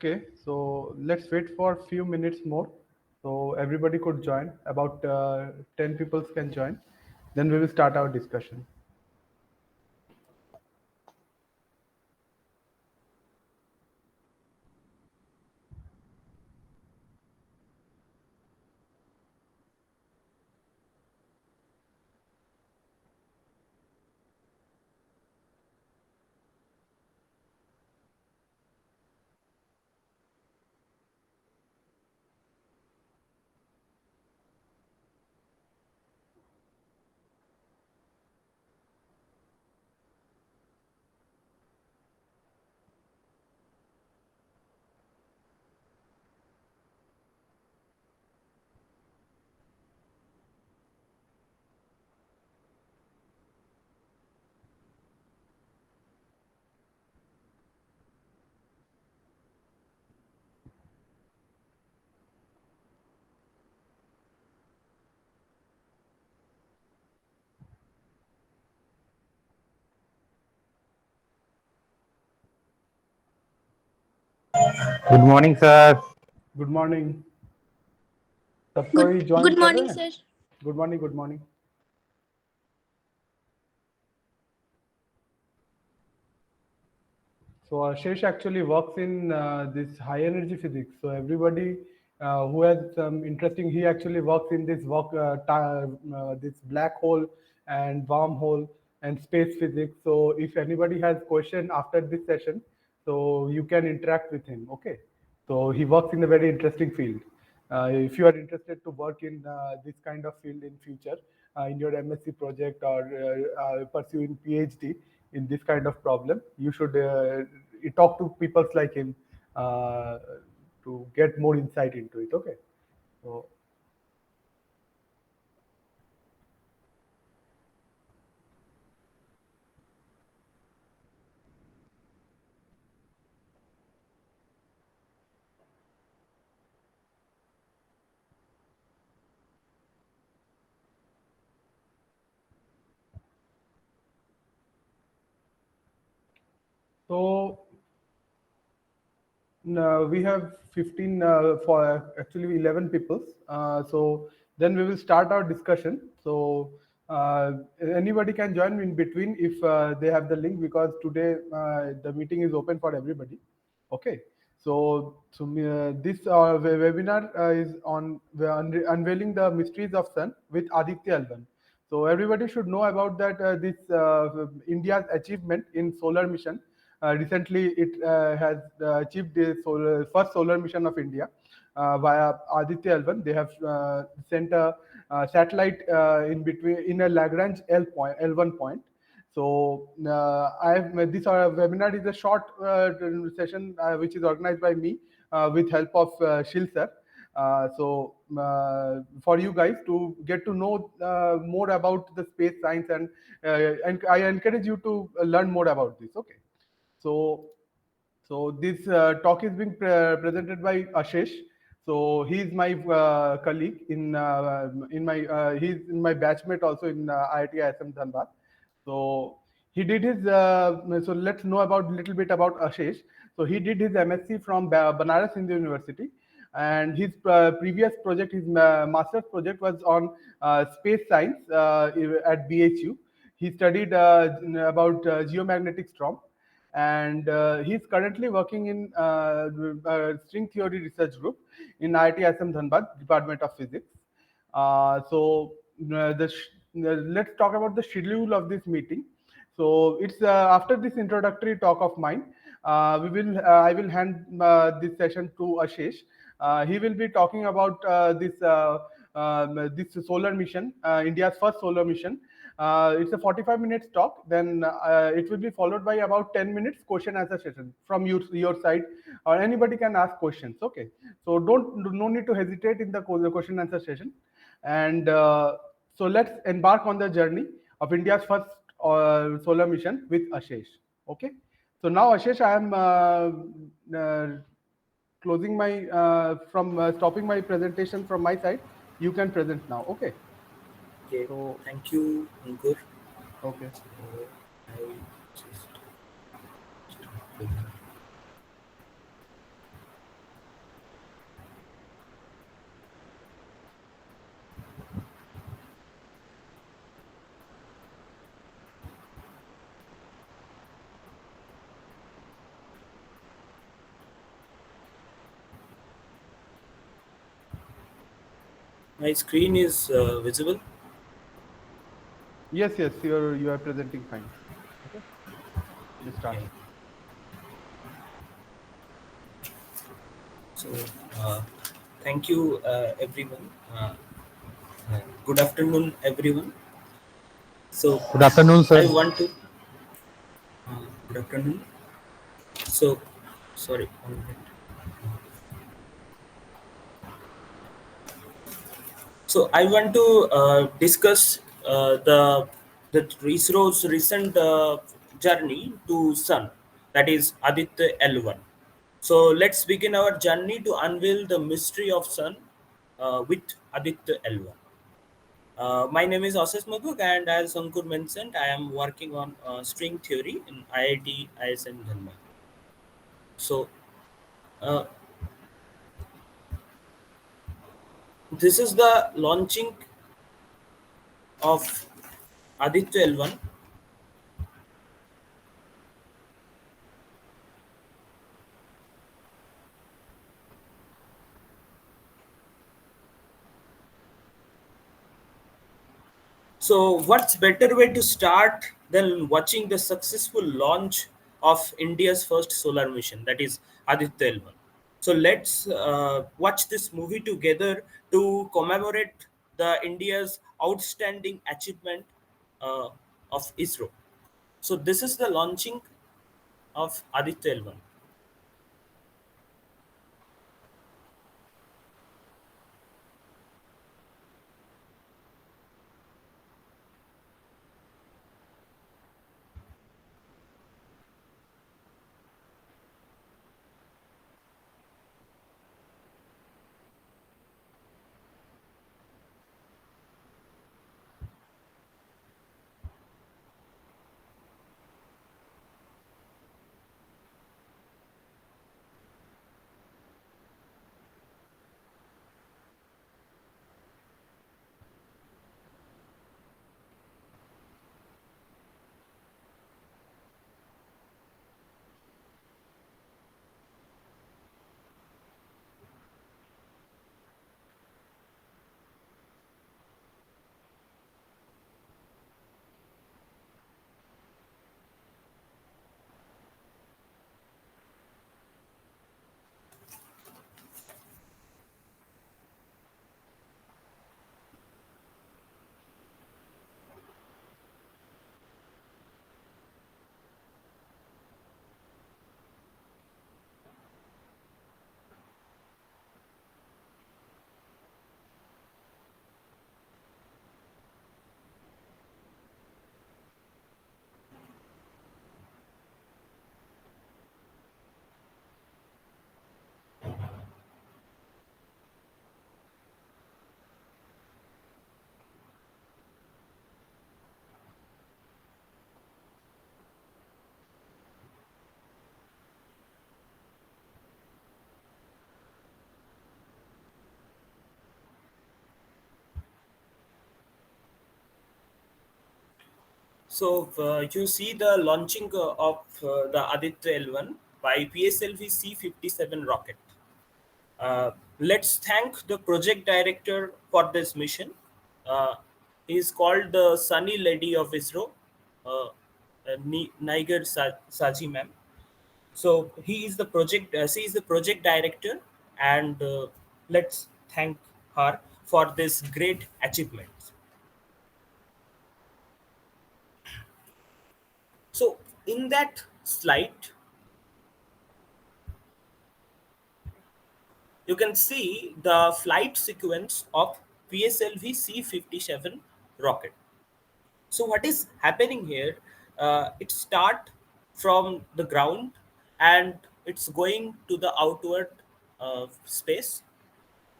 Okay, so let's wait for a few minutes more. So everybody could join. About 10 people can join. Then we will start our discussion. Good morning sir. Good morning. सब कोई join good कर morning रहे हैं? Sir. Good morning, good morning. So Ashish actually works in this high energy physics. So everybody who has some interesting, he actually works in this this black hole and wormhole and space physics. So if anybody has question after this session, so you can interact with him. Okay. So he works in a very interesting field. If you are interested to work in this kind of field in future, in your MSc project or pursuing PhD in this kind of problem, you should talk to people like him to get more insight into it. Okay. So So we have 15 for actually 11 people. So then we will start our discussion. So anybody can join in between if they have the link, because today the meeting is open for everybody. Okay. So this webinar is on unveiling the mysteries of sun with Aditya L1. So everybody should know about that this India's achievement in solar mission. Recently, it has achieved the first solar mission of India via Aditya L1. They have sent a satellite in a Lagrange L1 point. So this webinar is a short session which is organized by me with help of Shil sir. For you guys to get to know more about the space science, and I encourage you to learn more about this. Okay. So this talk is being presented by Ashish. So he is my colleague he's in my batchmate also in IIT ISM Dhanbad. So he did his so let's know about little bit about Ashish. So he did his MSc from Banaras Hindu University, and his previous project, his master's project, was on space science at BHU. He studied about geomagnetic storm, and he's currently working in string theory research group in IIT ISM Dhanbad, Department of Physics. Let's talk about the schedule of this meeting. So it's after this introductory talk of mine, I will hand this session to Ashish. He will be talking about this solar mission, India's first solar mission. It's a 45 minutes talk. Then it will be followed by about 10 minutes question answer session from your side, or anybody can ask questions. Okay. So no need to hesitate in the question answer session. And so let's embark on the journey of India's first solar mission with Ashish. Okay. So now Ashish, I am closing my stopping my presentation from my side. You can present now. Okay. Okay. So thank you, Ankur. Okay. So I just My screen is visible. Yes, yes, you are presenting fine. Okay, you start. Okay. So, uh, thank you, everyone. Good afternoon, everyone. So, Good afternoon, I sir. want to. Good afternoon. So, sorry. 1 minute. So, I want to discuss the ISRO's recent journey to Sun, that is Aditya L1. So let's begin our journey to unveil the mystery of Sun with Aditya L1. My name is Ashish Madhuk, and as Ankur mentioned, I am working on string theory in IIT ISM Dhanbad. So uh, this is the launching of Aditya L1. So, what's better way to start than watching the successful launch of India's first solar mission, that is Aditya L1. So let's watch this movie together to commemorate the India's outstanding achievement uh, of ISRO. So this is the launching of Aditya L1. So you see the launching of the Aditya L1 by PSLV C-57 rocket. Uh, let's thank the project director for this mission. Uh, he is called the Sunny Lady of ISRO, Niger Saji ma'am. So he is the project. She is the project director, and let's thank her for this great achievement. So in that slide, you can see the flight sequence of PSLV C-57 rocket. So what is happening here? It start from the ground and it's going to the outward space.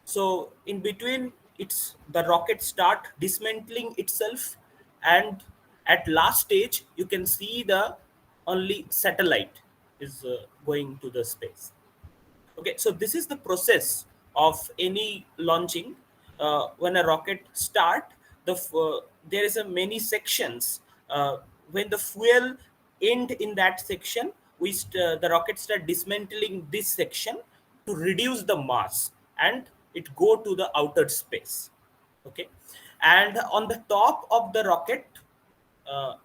So in between, it's the rocket start dismantling itself, and at last stage, you can see the only satellite is going to the space. Okay, so this is the process of any launching. When a rocket start, there is a many sections. When the fuel end in that section, the rocket start dismantling this section to reduce the mass, and it go to the outer space. Okay, and on the top of the rocket, uh,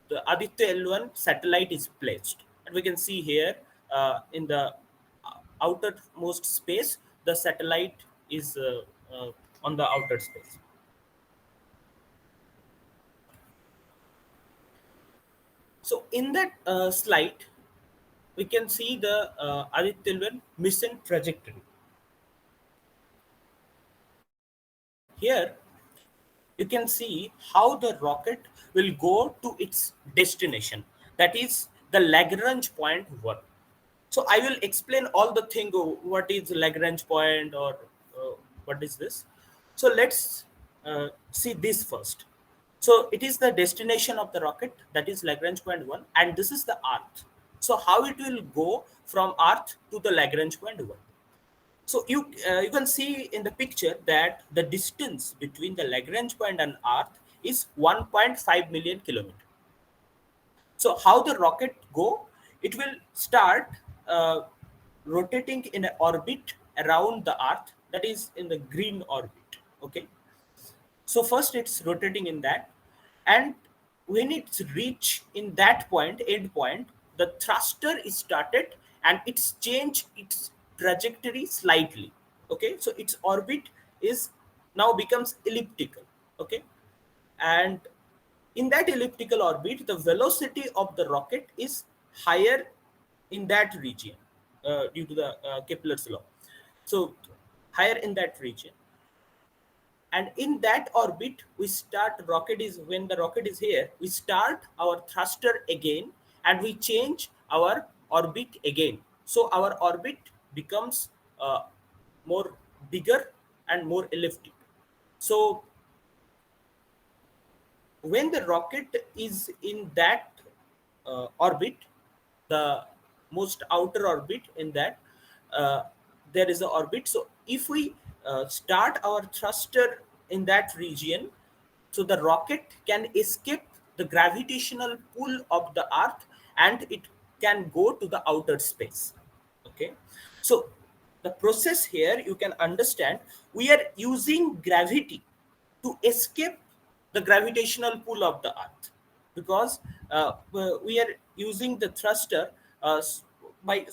the Aditya L1 satellite is placed, and we can see here in the outermost space, the satellite is on the outer space. So in that slide, we can see the Aditya L1 mission trajectory. Here, you can see how the rocket will go to its destination, that is the Lagrange point 1. So I will explain all the thing, what is Lagrange point, or what is this. So let's see this first. So it is the destination of the rocket, that is Lagrange point 1, and this is the Earth. So how it will go from Earth to the Lagrange point 1? So you can see in the picture that the distance between the Lagrange point and Earth is 1.5 million kilometer. So how the rocket go? It will start uh, rotating in an orbit around the Earth, that is in the green orbit. Okay. So first it's rotating in that, and when it's reach in that point, end point, the thruster is started and it's changed its trajectory slightly. Okay, so its orbit is now becomes elliptical. Okay, and in that elliptical orbit, the velocity of the rocket is higher in that region due to the Kepler's law. So higher in that region, and in that orbit we start rocket is when the rocket is here, we start our thruster again and we change our orbit again, so our orbit becomes more bigger and more elliptic. So when the rocket is in that orbit, the most outer orbit in that, uh, there is an orbit. So if we start our thruster in that region, so the rocket can escape the gravitational pull of the Earth and it can go to the outer space. Okay, so the process here you can understand, we are using gravity to escape the gravitational pull of the Earth, because we are using the thruster by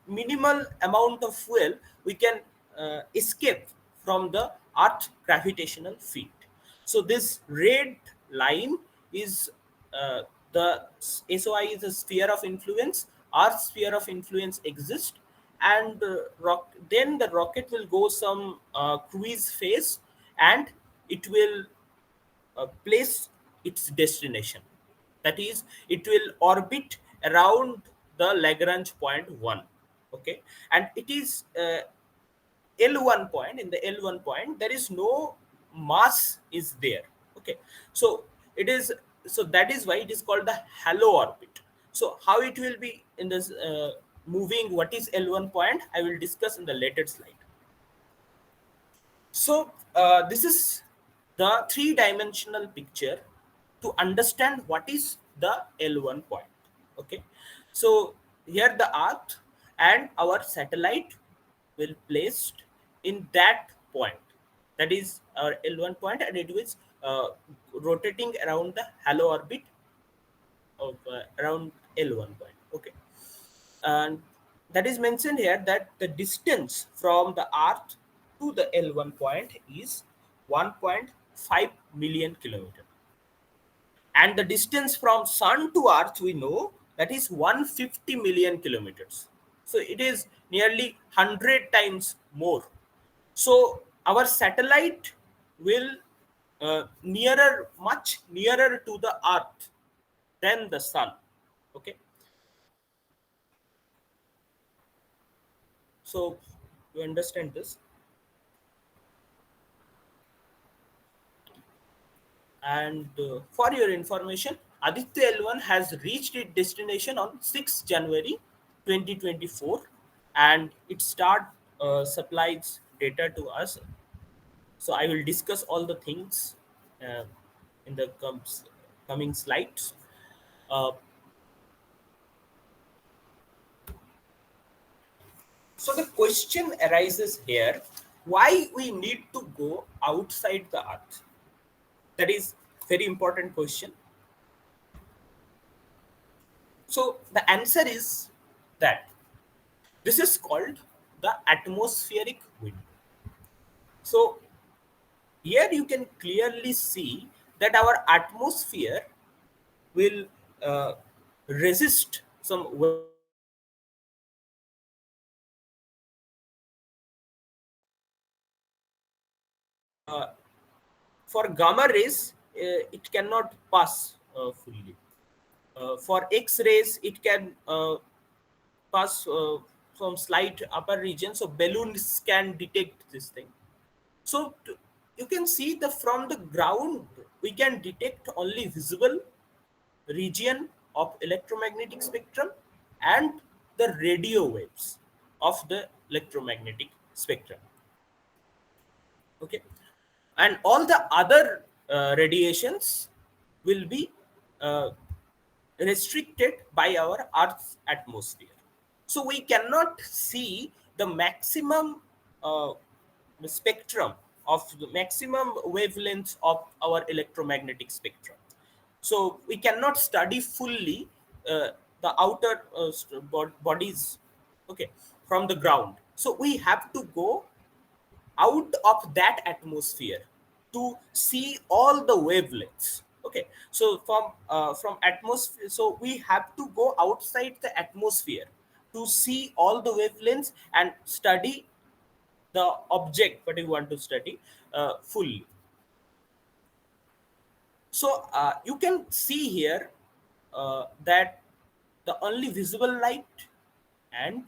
minimal amount of fuel we can escape from the Earth gravitational field. So this red line is uh, the SOI is a sphere of influence. Our sphere of influence exists, and then the rocket will go some cruise phase, and it will place its destination. That is, it will orbit around the Lagrange point 1. Okay, and it is L1 point. In the L1 point, there is no mass is there. Okay, so it is, so that is why it is called the halo orbit. So how it will be in this moving, what is L1 point, I will discuss in the later slide. So this is the three-dimensional picture to understand what is the L1 point. Okay, so here the Earth and our satellite will placed in that point. That is our L1 point, and it is rotating around the halo orbit of around L1 point. Okay, and that is mentioned here that the distance from the Earth to the L1 point is 1.5 million kilometer, and the distance from Sun to Earth we know that is 150 million kilometers. So it is nearly 100 times more. So our satellite will nearer, much nearer to the Earth than the Sun. Okay, so you understand this. And for your information, Aditya L1 has reached its destination on 6 January 2024, and it start supplies data to us. So I will discuss all the things uh, in the coming slides. Uh, so the question arises here, why we need to go outside the earth? That is very important question. So the answer is that this is called the atmospheric window. So here you can clearly see that our atmosphere will uh, resist some wavelengths of uh, for gamma rays. It cannot pass fully. For X rays, it can pass from slight upper region, so balloons can detect this thing. So you can see the from the ground we can detect only visible region of electromagnetic spectrum and the radio waves of the electromagnetic spectrum. Okay, and all the other radiations will be uh, restricted by our Earth's atmosphere. So we cannot see the maximum uh, spectrum of the maximum wavelengths of our electromagnetic spectrum. So we cannot study fully the outer bodies, okay, from the ground. So we have to go out of that atmosphere to see all the wavelengths. Okay, so from atmosphere, so we have to go outside the atmosphere to see all the wavelengths and study the object what you want to study fully. So you can see here that the only visible light and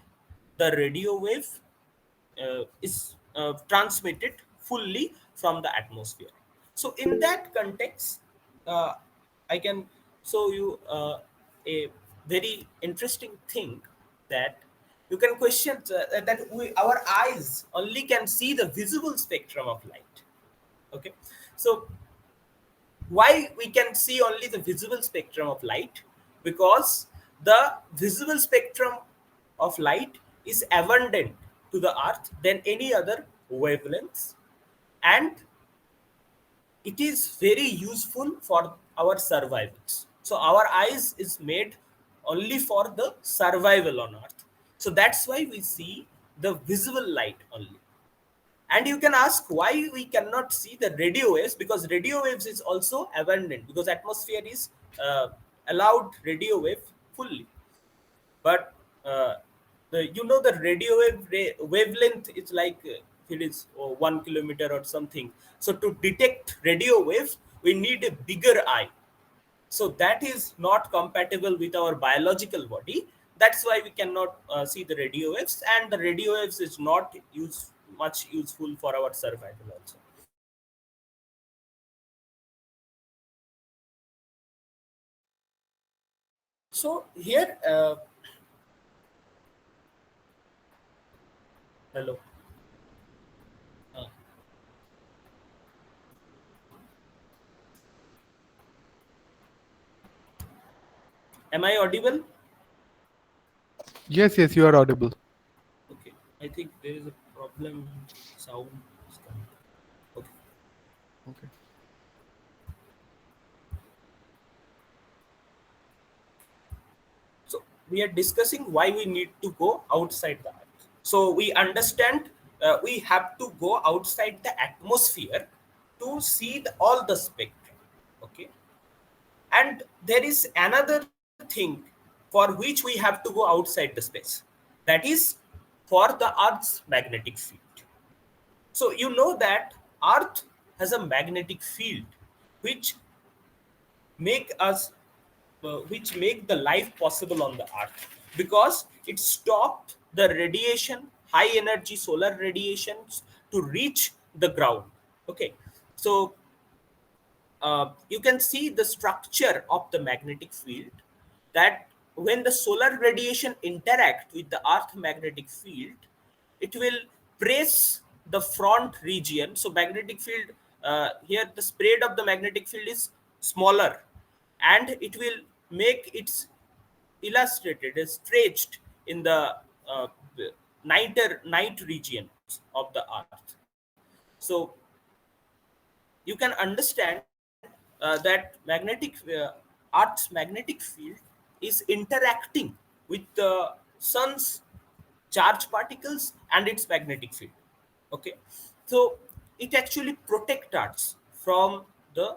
the radio wave is transmitted fully from the atmosphere. So in that context, uh, I can show you a very interesting thing, that you can question that our eyes only can see the visible spectrum of light. Okay, so why we can see only the visible spectrum of light? Because the visible spectrum of light is abundant to the earth than any other wavelengths, and it is very useful for our survivals. So our eyes is made only for the survival on earth. So that's why we see the visible light only. And you can ask why we cannot see the radio waves, because radio waves is also abundant, because atmosphere is allowed radio wave fully. But the radio wavelength is like it is 1 kilometer or something. So to detect radio waves we need a bigger eye, so that is not compatible with our biological body. That's why we cannot see the radio waves, and the radio waves is not much useful for our survival also. So here hello. uh, am I audible? Yes, yes, you are audible. Okay, I think there is a problem. Sound is coming. Okay. Okay. So we are discussing why we need to go outside the earth. So we understand we have to go outside the atmosphere to see all the spectrum. Okay, and there is another thing for which we have to go outside the space. That is for the Earth's magnetic field. So you know that Earth has a magnetic field which make us which make the life possible on the earth, because it stopped the radiation, high energy solar radiations, to reach the ground. Okay, so you can see the structure of the magnetic field, that when the solar radiation interact with the earth magnetic field, it will press the front region. So magnetic field, here the spread of the magnetic field is smaller, and it will make its illustrated stretched in the uh, night regions of the earth. So you can understand that Earth's magnetic field is interacting with the sun's charge particles and its magnetic field. Okay, so it actually protects us from the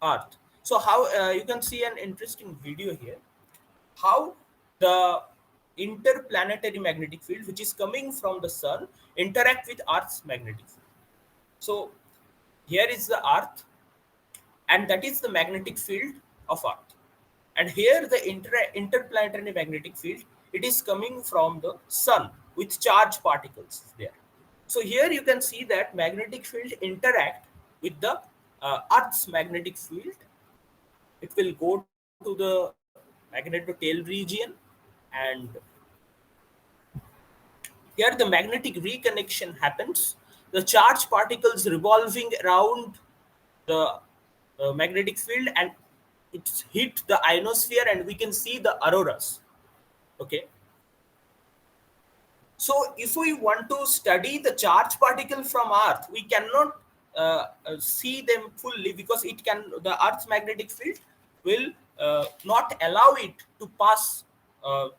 Earth. So how you can see an interesting video here, how the interplanetary magnetic field, which is coming from the sun, interact with Earth's magnetic field. So here is the Earth, and that is the magnetic field of Earth. And here the interplanetary magnetic field, it is coming from the sun with charged particles there. So here you can see that magnetic field interact with the Earth's magnetic field. It will go to the magnetotail region, and here the magnetic reconnection happens. The charged particles revolving around the magnetic field, and it's hit the ionosphere, and we can see the auroras. Okay, so if we want to study the charged particle from Earth, we cannot see them fully, because it can, the Earth's magnetic field will not allow it to pass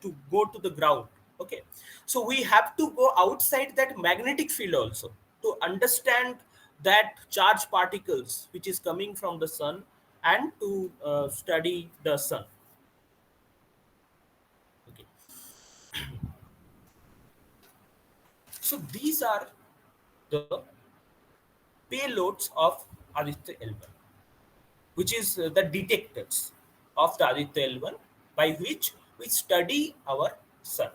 to go to the ground. Okay, so we have to go outside that magnetic field also to understand that charged particles which is coming from the sun, and to study the sun. Okay, so these are the payloads of Aditya L1, which is the detectors of the Aditya L1 by which we study our sun.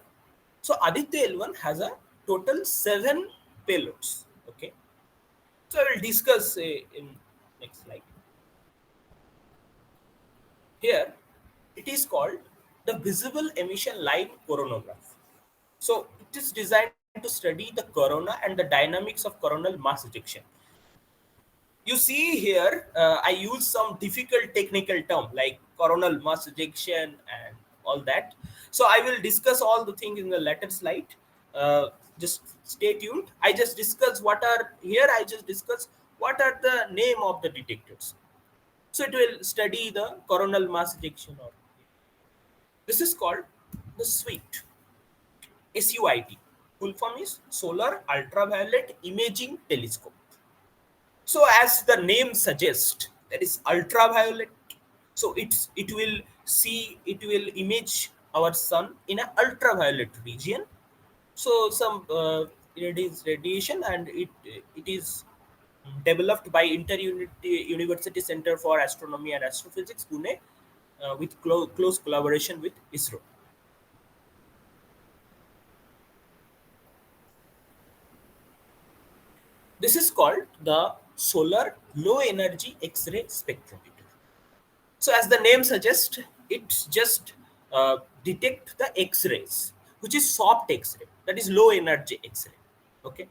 So Aditya L1 has a total 7 payloads. Okay, so I will discuss in next slide. Here, it is called the visible emission line coronagraph. So it is designed to study the corona and the dynamics of coronal mass ejection. You see here, I use some difficult technical term like coronal mass ejection and all that. So I will discuss all the things in the later slide. Just stay tuned. I just discuss what are here. I just discuss what are the name of the detectors. So it will study the coronal mass ejection. Or this is called the SUIT. SUIT. Full form is Solar Ultraviolet Imaging Telescope. So as the name suggests, that is ultraviolet. So it will image our sun in an ultraviolet region. So some it is radiation, and it is developed by University Center for Astronomy and Astrophysics, Pune, with close collaboration with ISRO. This is called the Solar Low Energy X-ray Spectrometer. So as the name suggests, it just detect the X-rays, which is soft X-ray, that is low energy X-ray. Okay,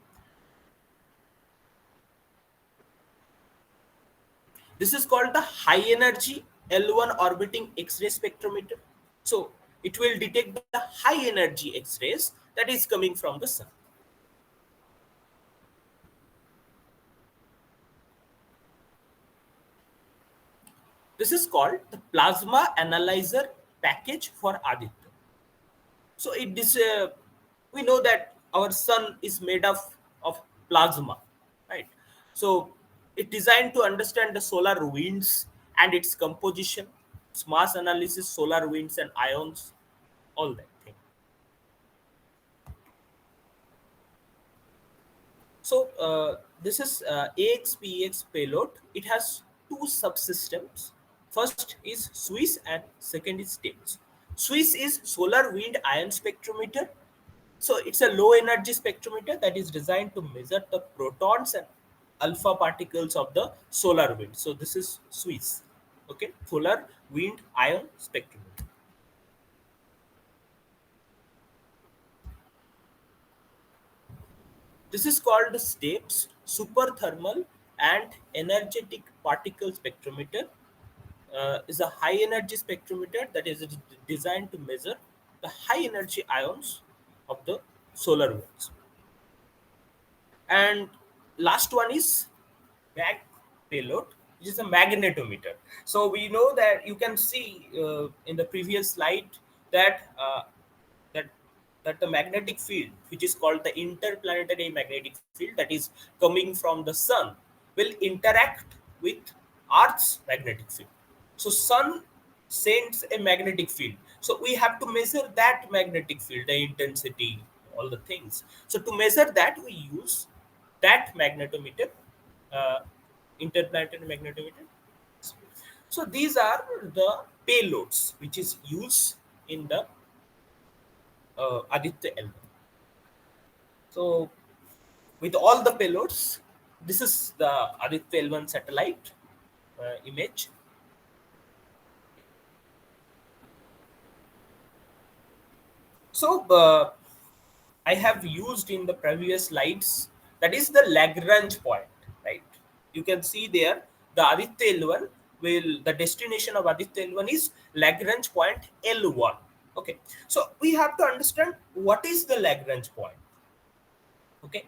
this is called the high energy L1 orbiting X-ray spectrometer. So it will detect the high energy X-rays that is coming from the sun. This is called the plasma analyzer package for Aditya. So it is we know that our sun is made of plasma, right? So it designed to understand the solar winds and its composition, its mass analysis, solar winds and ions, all that thing. So this is AXPX payload. It has two subsystems. First is Swiss and second is Dept. Swiss is solar wind ion spectrometer. So it's a low energy spectrometer that is designed to measure the protons and alpha particles of the solar wind. So this is Swiss. Okay, solar wind ion spectrometer. This is called the STAPS, super thermal and energetic particle spectrometer. Is a high energy spectrometer that is designed to measure the high energy ions of the solar winds. And last one is mag payload, which is a magnetometer. So we know that you can see in the previous slide that that that the magnetic field, which is called the interplanetary magnetic field, that is coming from the sun, will interact with Earth's magnetic field. So sun sends a magnetic field. So we have to measure that magnetic field, the intensity, all the things. So to measure that, we use that magnetometer, uh, interplanetary magnetometer. So these are the payloads which is used in the Aditya L1. So with all the payloads, this is the Aditya L1 satellite image. So I have used in the previous slides, that is the Lagrange point, right? You can see there the Aditya L1 will, the destination of Aditya L1 is Lagrange point L1. Okay, so we have to understand what is the Lagrange point. Okay,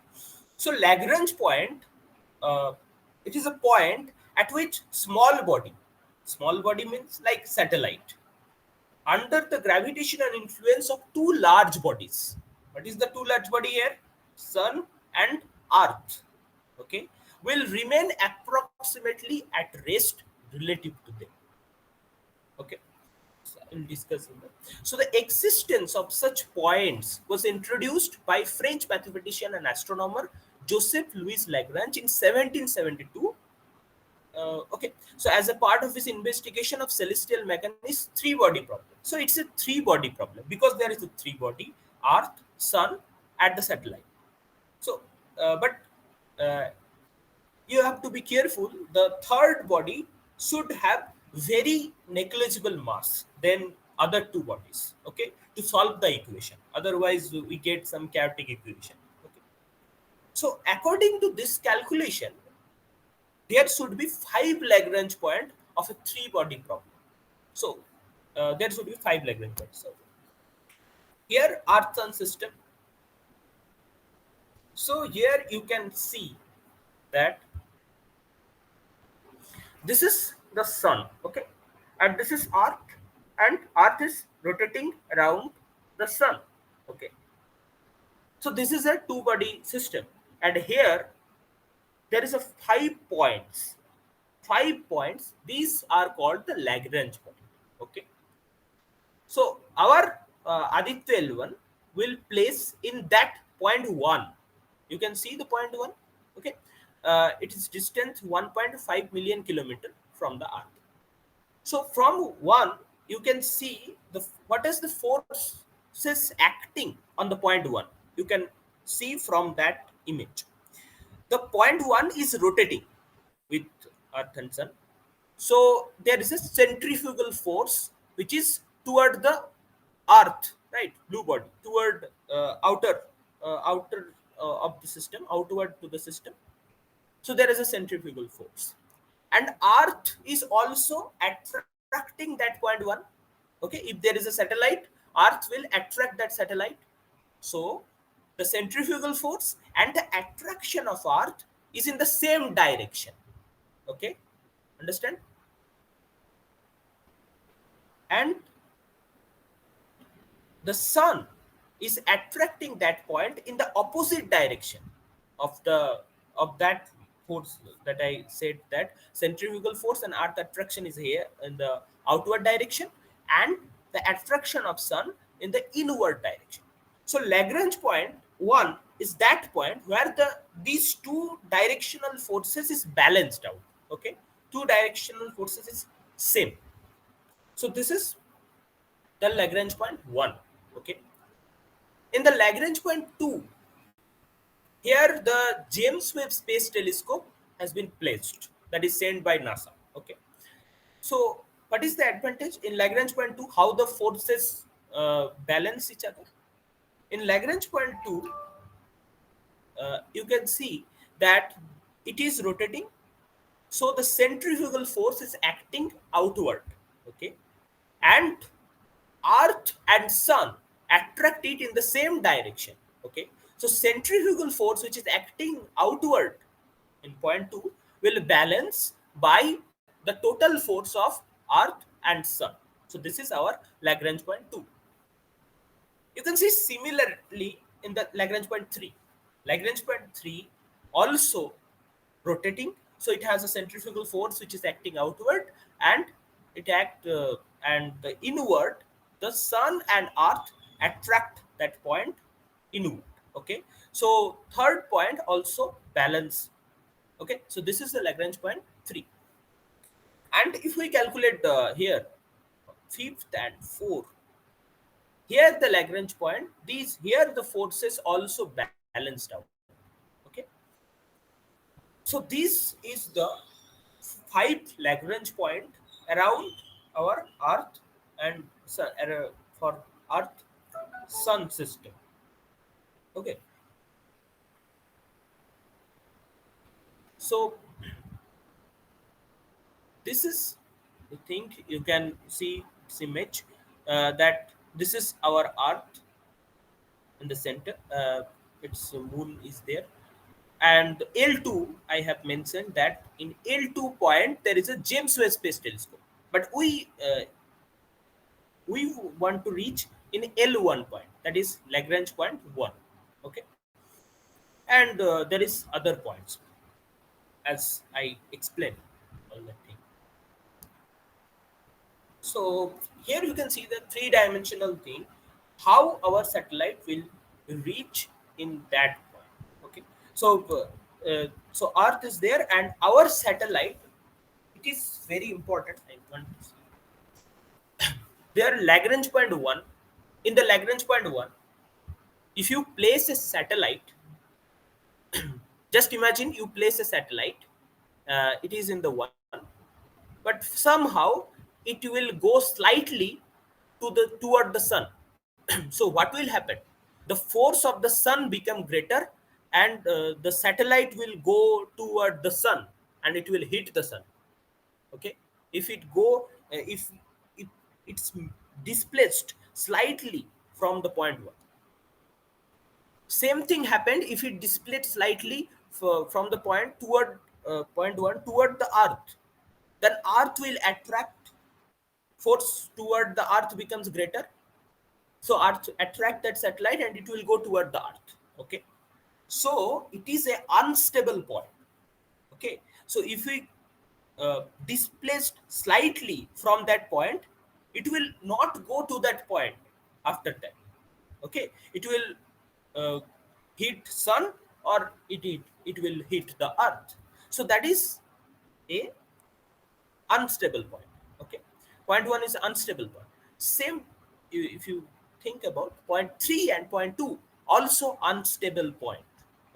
so Lagrange point, uh, it is a point at which small body means like satellite, under the gravitational influence of two large bodies. What is the two large body here? Sun and Earth. Okay, will remain approximately at rest relative to them. Okay, so I'll discuss in that. So the existence of such points was introduced by French mathematician and astronomer Joseph Louis Lagrange in 1772. Okay, so as a part of his investigation of celestial mechanics, three body problem. So it's a three body problem because there is a three body: Earth, Sun, and the satellite. So, but uh, you have to be careful. The third body should have very negligible mass than other two bodies. Okay, to solve the equation. Otherwise, we get some chaotic equation. Okay. So, according to this calculation, there should be five Lagrange point of a three body problem. So there should be five Lagrange points. So here Earth Sun system. So here you can see that this is the sun, okay, and this is Earth, and Earth is rotating around the sun, okay. So this is a two body system, and here there is a 5 points. 5 points. These are called the Lagrange point, okay. So our Aditya L1 will place in that point 1. You can see the point 1. Okay. It is distant 1.5 million kilometer from the Earth. So from 1, you can see the what is the forces acting on the point 1. You can see from that image. The point 1 is rotating with Earth and Sun. So there is a centrifugal force which is toward the Earth, right? Blue body toward outer of the system, outward to the system. So there is a centrifugal force, and Earth is also attracting that point one. Okay, if there is a satellite, Earth will attract that satellite. So the centrifugal force and the attraction of Earth is in the same direction. Okay, understand? And the sun is attracting that point in the opposite direction of the of that force that I said, that centrifugal force and earth attraction is here in the outward direction, and the attraction of sun in the inward direction. So Lagrange point 1 is that point where these two directional forces is balanced out. Okay, two directional forces is same. So this is the Lagrange point 1. Okay. In the Lagrange point 2, here the James Webb Space Telescope has been placed, that is sent by NASA. Okay. So what is the advantage in Lagrange point 2? How the forces balance each other? In Lagrange point 2, you can see that it is rotating. So the centrifugal force is acting outward. Okay. And Earth and Sun attract it in the same direction. Okay, so centrifugal force which is acting outward in point 2 will balance by the total force of Earth and Sun. So this is our Lagrange point 2. You can see similarly in the Lagrange point 3. Lagrange point 3 also rotating, so it has a centrifugal force which is acting outward, and it act and the inward, the sun and earth attract that point inward. Okay, so third point also balance. Okay, so this is the Lagrange point 3. And if we calculate here fifth and fourth, here the Lagrange point, these here the forces also balanced out. Okay, so this is the 5 Lagrange point around our Earth and sun, for Earth Sun system. Okay, so this is the thing you can see this image, that this is our Earth in the center. Its moon is there, and L2 I have mentioned that in L2 point there is a James Webb Space Telescope, but we want to reach in L1 point, that is Lagrange point 1. Okay, and there is other points as I explained all that thing. So here you can see the three-dimensional thing, how our satellite will reach in that point. Okay, so Earth is there, and our satellite. It is very important. I want to see. There Lagrange point one. In the Lagrange point one, if you place a satellite, just imagine you place a satellite. It is in the one, but somehow it will go slightly toward the sun. So what will happen? The force of the sun become greater, and the satellite will go toward the sun, and it will hit the sun. Okay, if it go if it, it's displaced slightly from the point one. Same thing happened if it displayed slightly from the point toward point one toward the earth. Then earth will attract, force toward the earth becomes greater. So earth attract that satellite and it will go toward the earth. Okay. So it is a unstable point. Okay. So if we displaced slightly from that point, it will not go to that point after that. Okay, it will hit sun, or it will hit the earth. So that is a unstable point. Okay, point one is unstable point. Same, if you think about point 3 and point 2, also unstable point.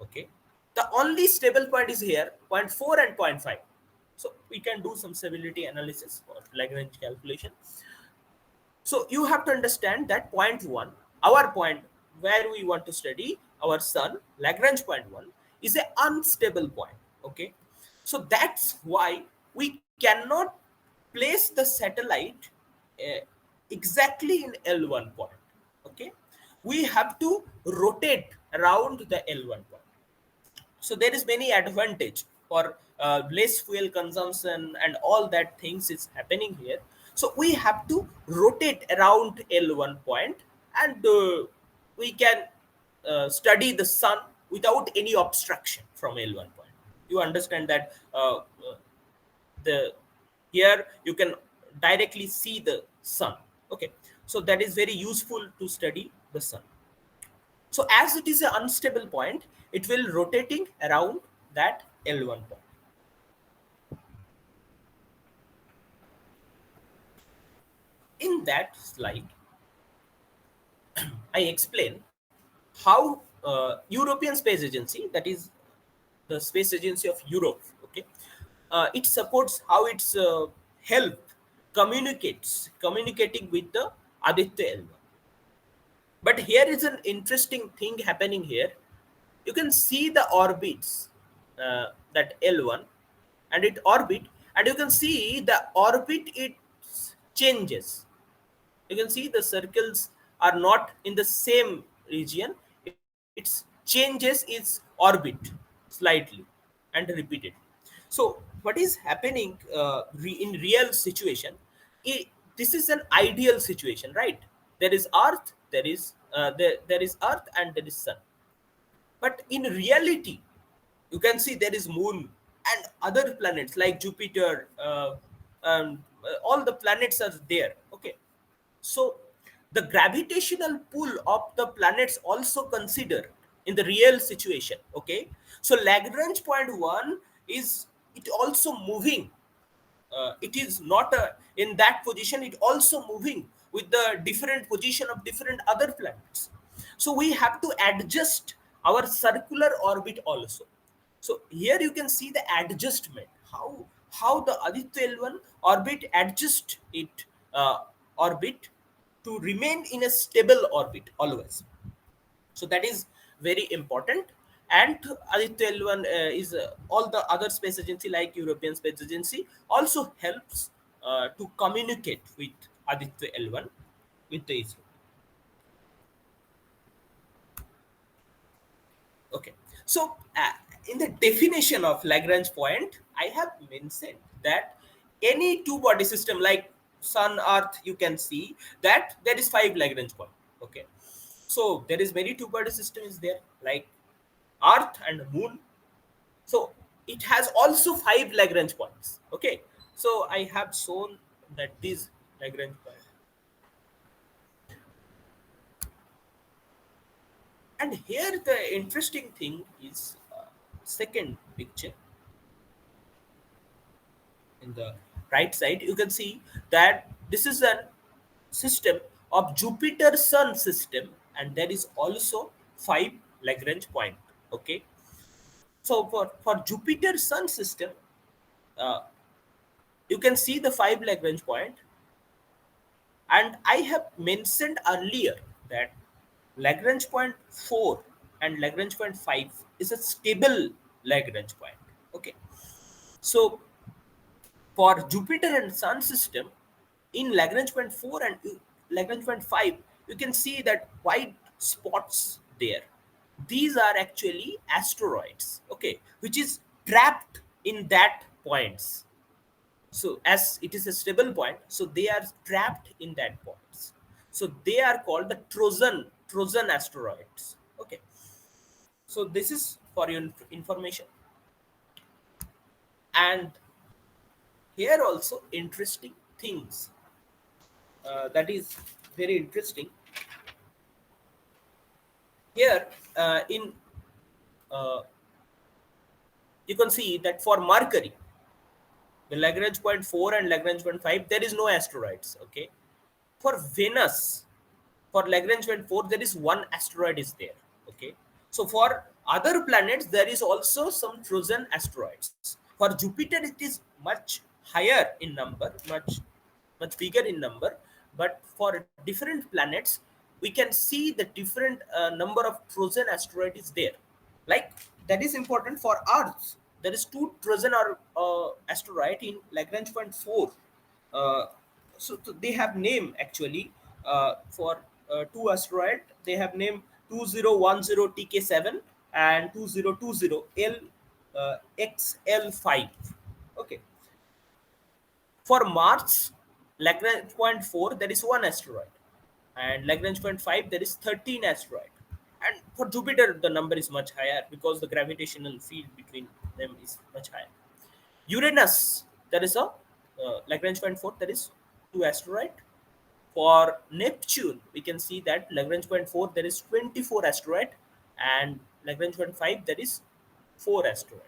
Okay, the only stable point is here point 4 and point 5. So we can do some stability analysis or Lagrange calculation. So you have to understand that point one, our point where we want to study our sun, Lagrange point one, is an unstable point. Okay, so that's why we cannot place the satellite uh, exactly in L1 point. Okay, we have to rotate around the L1 point. So there is many advantage for less fuel consumption and all that things is happening here. So we have to rotate around L1 point, and we can study the sun without any obstruction from L1 point. You understand that the here you can directly see the sun. Okay, so that is very useful to study the sun. So as it is an unstable point, it will rotating around that L1 point. In that slide, I explain how European Space Agency, that is the Space Agency of Europe, okay, it supports how its help communicating with the Aditya L1. But here is an interesting thing happening here. You can see the orbits, that L1, and it orbit, and you can see the orbit it changes. You can see the circles are not in the same region. It changes its orbit slightly, and repeated. So what is happening in real situation? I This is an ideal situation, right? There is Earth, there is Earth, and there is Sun. But in reality, you can see there is Moon and other planets like Jupiter. All the planets are there. Okay, so the gravitational pull of the planets also considered in the real situation. Okay, so Lagrange point one is it also moving. It is not in that position, it also moving with the different position of different other planets. So we have to adjust our circular orbit also. So here you can see the adjustment, how the Aditya L1 orbit adjust it orbit to remain in a stable orbit always. So that is very important. And Aditya L1 is all the other space agency like European Space Agency also helps to communicate with Aditya L1 with the ISRO. Okay, so in the definition of Lagrange point, I have mentioned that any two body system like Sun, Earth, you can see that there is five Lagrange point. Okay, so there is many two body system is there like Earth and Moon. So it has also five Lagrange points. Okay, so I have shown that these Lagrange points. And here the interesting thing is second picture in the right side. You can see that this is a system of Jupiter Sun system, and there is also five Lagrange point. Okay, so for Jupiter Sun system, uh, you can see the five Lagrange point. And I have mentioned earlier that Lagrange point 4 and Lagrange point 5 is a stable Lagrange point. Okay. So for Jupiter and Sun system, in Lagrange point 4 and Lagrange point 5, you can see that white spots there. These are actually asteroids, okay, which is trapped in that points. So as it is a stable point, so they are trapped in that points. So they are called the Trojan asteroids. Okay. So this is for your information. And here also interesting things that is very interesting. Here in uh, you can see that for Mercury, the Lagrange point 4 and Lagrange point 5, there is no asteroids. Okay. For Venus, for Lagrange point 4, there is one asteroid is there. Okay. So for other planets, there is also some Trojan asteroids. For Jupiter, it is much higher in number, much bigger in number. But for different planets, we can see the different number of Trojan asteroid is there. Like that is important for Earth. There is two Trojan or asteroid in Lagrange point 4. Uh, they have name actually for two asteroid. They have name 2010 TK7 and 2020 L XL5. Okay. For Mars, Lagrange point 4 there is one asteroid, and Lagrange point 5 there is 13 asteroid. And for Jupiter the number is much higher because the gravitational field between them is much higher. Uranus, there is a Lagrange point 4 there is two asteroid. For Neptune, we can see that Lagrange point 4 there is 24 asteroid, and Lagrange point 5 there is 4 asteroid.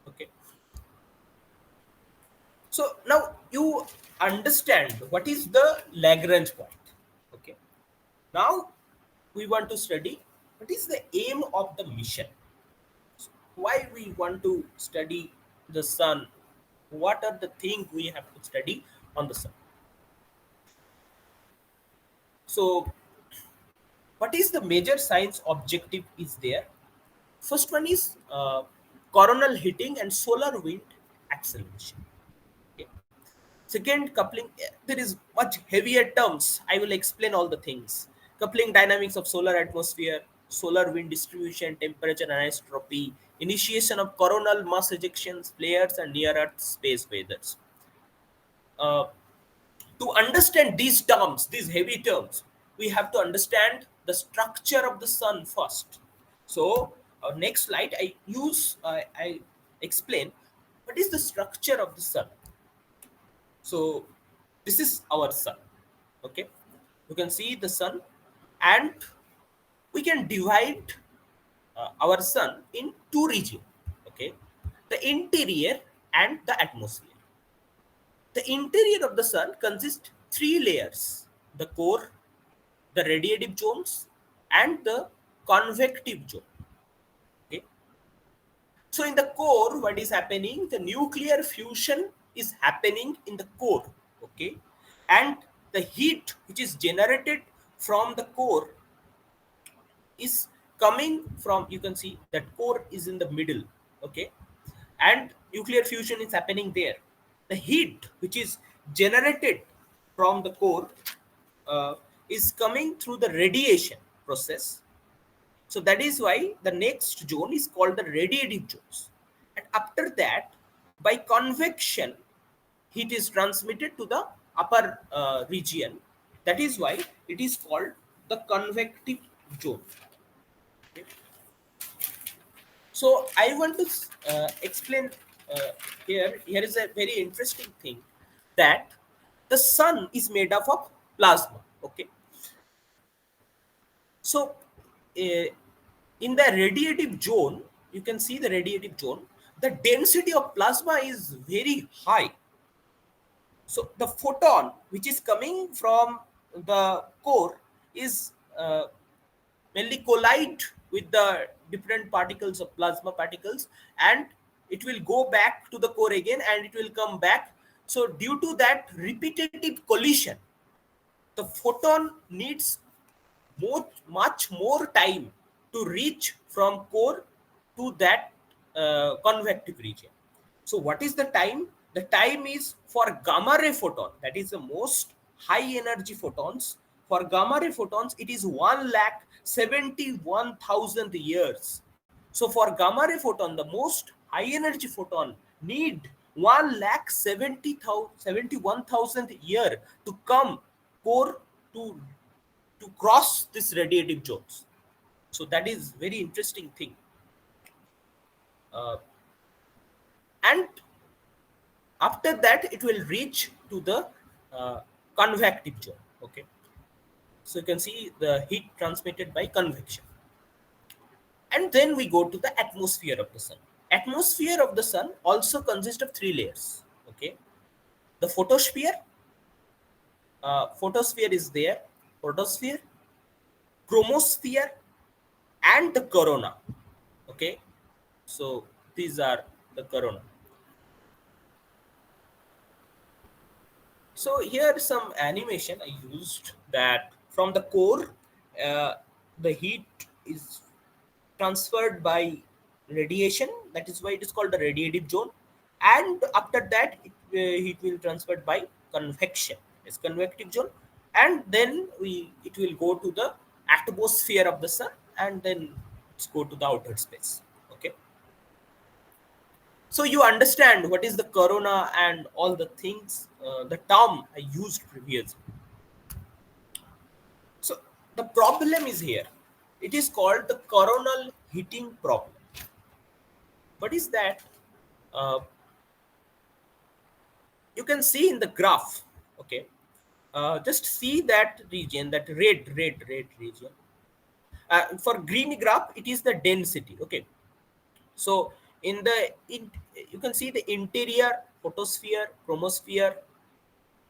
Okay. So now you understand what is the Lagrange point. Okay. Now we want to study what is the aim of the mission. Why we want to study the sun? What are the things we have to study on the sun? So what is the major science objective is there? First one is coronal heating and solar wind acceleration. Okay. Second, coupling. There is much heavier terms. I will explain all the things. Coupling dynamics of solar atmosphere, solar wind distribution, temperature anisotropy, initiation of coronal mass ejections, flares, and near-Earth space weathers. Uh, to understand these terms, these heavy terms, we have to understand the structure of the sun first. So, next slide, I explain what is the structure of the sun. So, this is our sun. Okay, you can see the sun, and we can divide our sun in two regions. Okay, the interior and the atmosphere. The interior of the sun consists three layers: the core, the radiative zones, and the convective zone. Okay. So in the core, what is happening? The nuclear fusion is happening in the core. Okay, and the heat which is generated from the core is coming from, you can see that core is in the middle. Okay, and nuclear fusion is happening there. The heat which is generated from the core is coming through the radiation process. So that is why the next zone is called the radiative zones. And after that, by convection, heat is transmitted to the upper region. That is why it is called the convective zone. Okay. So I want to explain uh, here. Here is a very interesting thing, that the sun is made up of plasma. Okay, so in the radiative zone, you can see the radiative zone. The density of plasma is very high. So the photon which is coming from the core is mainly collide with the different particles of plasma particles, and it will go back to the core again, and it will come back. So due to that repetitive collision, the photon needs much more time to reach from core to that convective region. So what is the time? The time is for gamma ray photon, that is the most high energy photons. For gamma ray photons, it is 1,71,000 years. So for gamma ray photon, the most high energy photon need 1,71,000 year to come core to cross this radiative zones. So that is very interesting thing. And after that, it will reach to the uh, convective zone. Okay, so you can see the heat transmitted by convection. And then we go to the atmosphere of the sun. Atmosphere of the sun also consists of three layers. Okay, the photosphere is there, photosphere, chromosphere, and the corona. Okay, so these are the corona. So here some animation I used, that from the core, uh, the heat is transferred by radiation. That is why it is called the radiative zone. And after that, heat will transferred by convection. It's convective zone, and then it will go to the atmosphere of the sun, and then it's go to the outer space. Okay. So you understand what is the corona and all the things, the term I used previously. So the problem is here. It is called the coronal heating problem. What is that? Uh, you can see in the graph. Okay, just see that region, that red region. For green graph, it is the density. Okay, so you can see the interior, photosphere, chromosphere,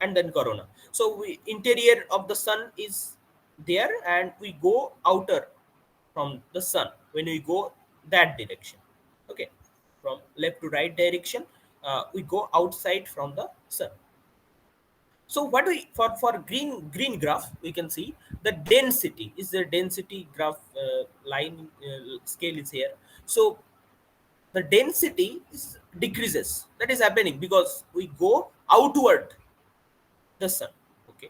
and then corona. So interior of the sun is there, and we go outer from the sun when we go that direction. Okay, from left to right direction, we go outside from the sun. So what we for green graph, we can see the density is the density graph, line scale is here. So the density is decreases. That is happening because we go outward the sun. Okay,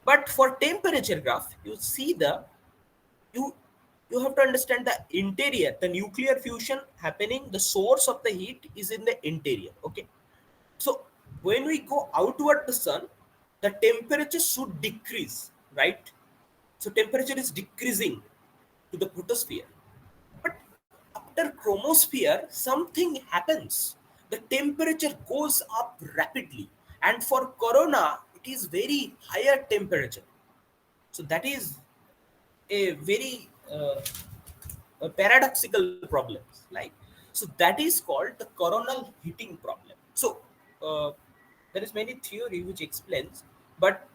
but for temperature graph, you see the you you have to understand the interior, the nuclear fusion happening, the source of the heat is in the interior. Okay, so when we go outward the sun, the temperature should decrease, right? So temperature is decreasing to the photosphere. But after chromosphere, something happens. The temperature goes up rapidly. And for corona, it is very higher temperature. So that is a very paradoxical problems, like, so that is called the coronal heating problem. So uh, there is many theory which explains, but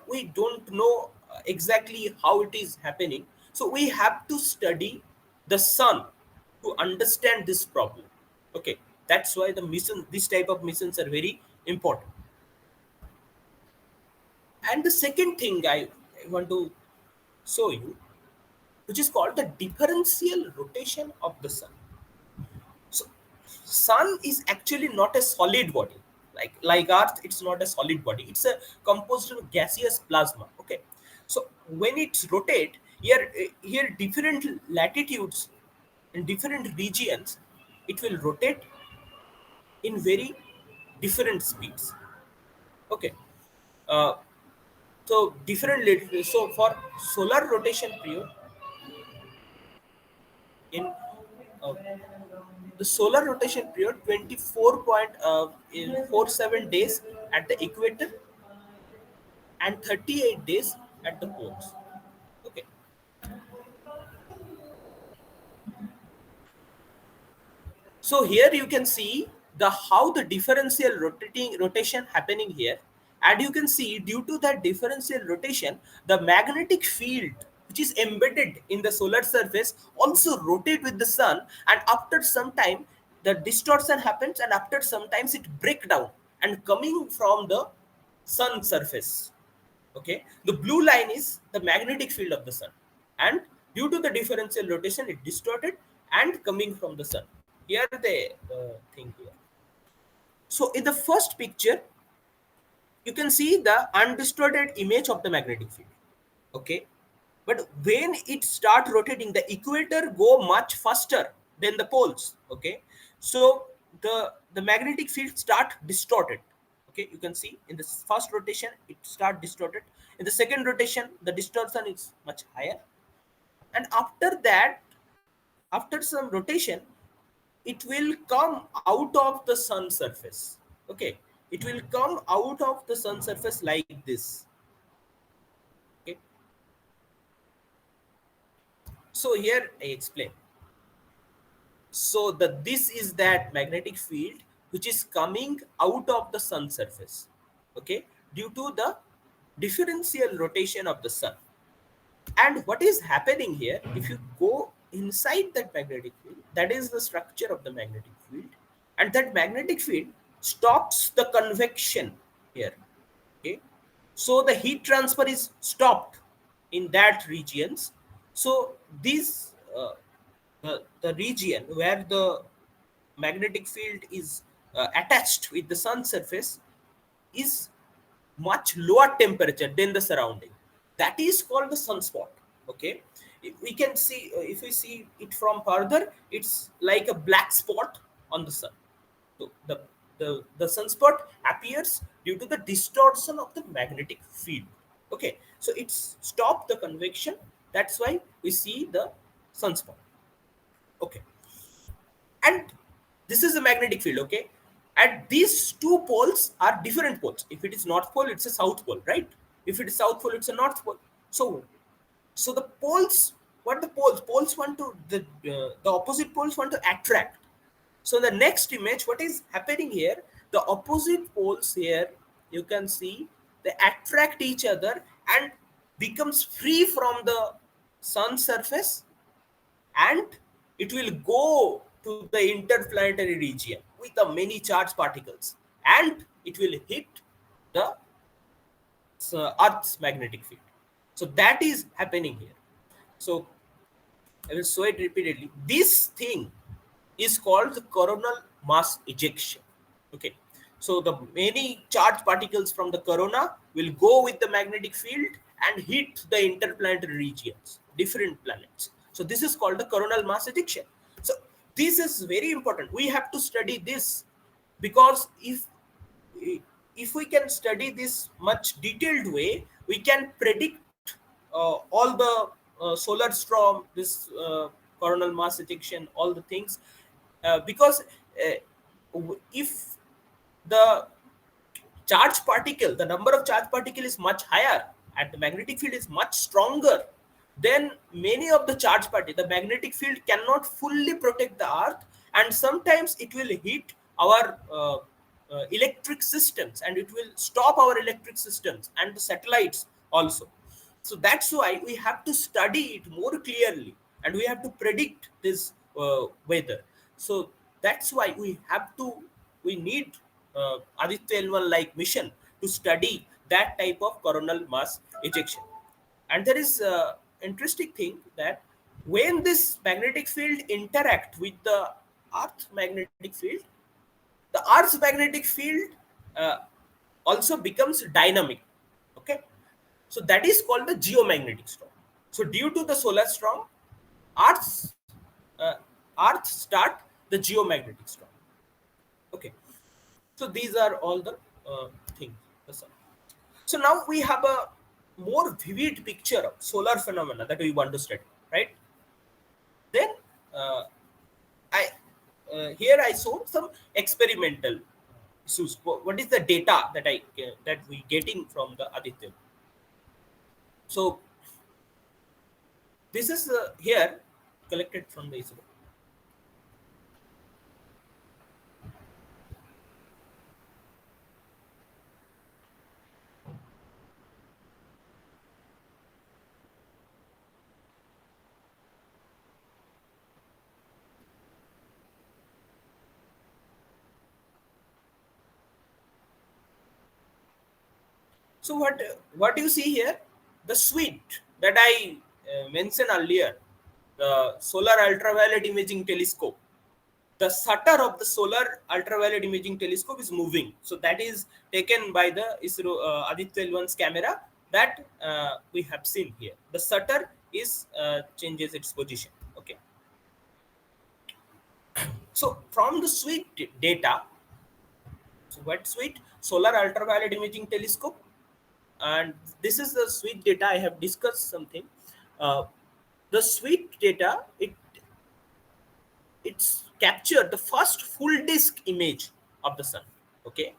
we don't know exactly how it is happening. So we have to study the sun to understand this problem. Okay, that's why the mission, this type of missions are very important. And the second thing I want to show you, which is called the differential rotation of the sun. So sun is actually not a solid body. Like Earth, it's not a solid body. It's a composed of gaseous plasma. Okay. So when it's rotate, here different latitudes in different regions, it will rotate in very different speeds. Okay. Uh, so so for solar rotation period, in uh, the solar rotation period 24.47 days at the equator and 38 days at the poles. Okay, so here you can see the how the differential rotation happening here, and you can see due to that differential rotation, the magnetic field which is embedded in the solar surface also rotate with the sun, and after some time the distortion happens, and after sometimes it break down and coming from the sun surface. Okay, the blue line is the magnetic field of the sun, and due to the differential rotation it distorted and coming from the sun. Here the thing here. So in the first picture you can see the undistorted image of the magnetic field. Okay, but when it start rotating, the equator go much faster than the poles. Okay, so the magnetic field start distorted. Okay, you can see in the first rotation it start distorted. In the second rotation the distortion is much higher, and after that, after some rotation, it will come out of the sun surface. Okay, it will come out of the sun surface like this. Okay, so here I explain. So the this is that magnetic field which is coming out of the sun surface. Okay, due to the differential rotation of the sun. And what is happening here, if you go inside that magnetic field, that is the structure of the magnetic field, and that magnetic field stops the convection here. Okay, so the heat transfer is stopped in that regions. So this the region where the magnetic field is attached with the sun surface is much lower temperature than the surrounding. That is called the sunspot. Okay, we can see if we see it from further, it's like a black spot on the sun. So the sunspot appears due to the distortion of the magnetic field. Okay, so it's stopped the convection. That's why we see the sunspot. Okay, and this is the magnetic field. Okay, and these two poles are different poles. If it is north pole, it's a south pole, right? If it is south pole, it's a north pole. So the poles, what the poles want to the opposite poles want to attract. So the next image, what is happening here, the opposite poles here, you can see they attract each other and becomes free from the sun surface, and it will go to the interplanetary region with the many charged particles, and it will hit the Earth's magnetic field. So that is happening here. So I will show it repeatedly. This thing is called the coronal mass ejection. Okay. So the many charged particles from the corona will go with the magnetic field and hit the interplanetary regions, different planets. So this is called the coronal mass ejection. So this is very important. We have to study this, because if we can study this much detailed way, we can predict all the solar storm, this coronal mass ejection, all the things, because if the charge particle, the number of charge particle is much higher and the magnetic field is much stronger, then many of the charge particle, the magnetic field cannot fully protect the earth, and sometimes it will hit our electric systems, and it will stop our electric systems and the satellites also. So that's why we have to study it more clearly, and we have to predict this weather. So that's why we need Aditya L1 like mission to study that type of coronal mass ejection. And there is interesting thing that when this magnetic field interact with the earth magnetic field, the earth's magnetic field uh, also becomes dynamic. Okay, so that is called the geomagnetic storm. So due to the solar storm, earth's uh, earth start the geomagnetic storm. Okay, so these are all the things. So now we have a more vivid picture of solar phenomena that we want to study, right? Then uh, I here I showed some experimental issues. What is the data that that we getting from the Aditya? So this is here collected from the ISRO. So what you see here, the suite that I mentioned earlier, the solar ultraviolet imaging telescope. The shutter of the solar ultraviolet imaging telescope is moving. So that is taken by the ISRO Aditya L1's camera that we have seen here. The shutter is changes its position. Okay. So from the suite data, so what suite? Solar ultraviolet imaging telescope, and this is the suite data. I have discussed something. Uh, the suite data, it's captured the first full disk image of the sun. Okay,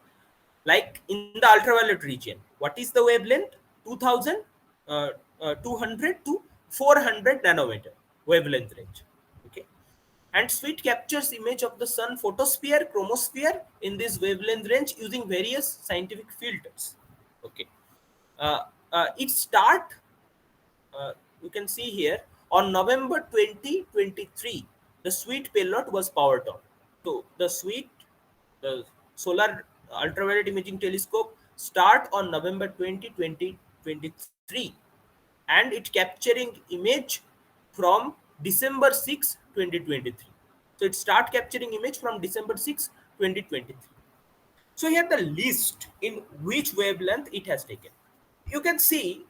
like in the ultraviolet region, what is the wavelength? 2000 uh, 200 to 400 nanometer wavelength range. Okay, and sweet captures image of the sun photosphere, chromosphere in this wavelength range using various scientific filters. Okay, uh, it start you can see here on November 2023, the sweet payload was powered on. So the solar ultraviolet imaging telescope start on November 20, 2023, and it capturing image from December 6, 2023. So it start capturing image from December 6, 2023. So here the list in which wavelength it has taken. You can see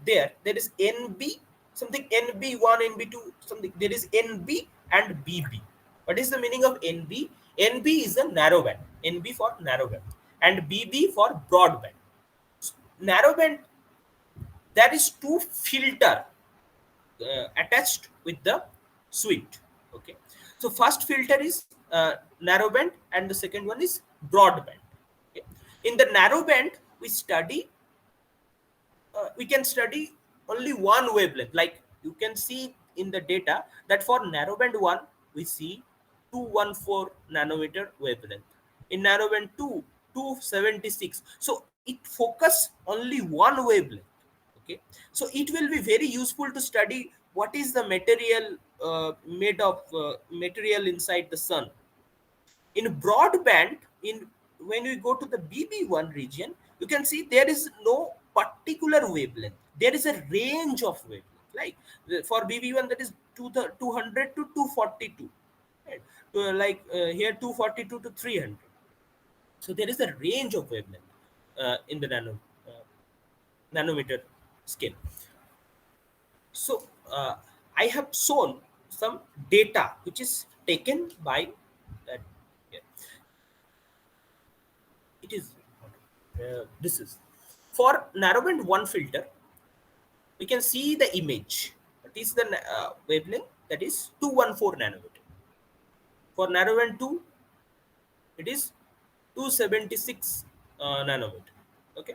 there is NB, something NB1, NB2, something. There is NB and BB. What is the meaning of NB? NB is a narrow band. NB for narrow band, and BB for broadband. Narrow band, there is two filter attached with the suite. Okay, so first filter is narrow band, and the second one is broadband. Okay. In the narrow band, we can study only one wavelength. Like you can see in the data that for narrowband 1 we see 214 nanometer wavelength. In narrowband 2, 276. So it focus only one wavelength. Okay, so it will be very useful to study what is the material made of material inside the sun. In broadband, in when we go to the BB1 region, you can see there is no particular wavelength. There is a range of wavelength. Like for BB1, that is 200 to 242. Right? Here 242 to 300. So there is a range of wavelength in the nanometer scale. So I have shown some data which is taken by that. Here. It is this is for narrowband 1 filter. We can see the image. That is the wavelength, that is 214 nanometer. For narrowband 2, it is 276 nanometer. Okay.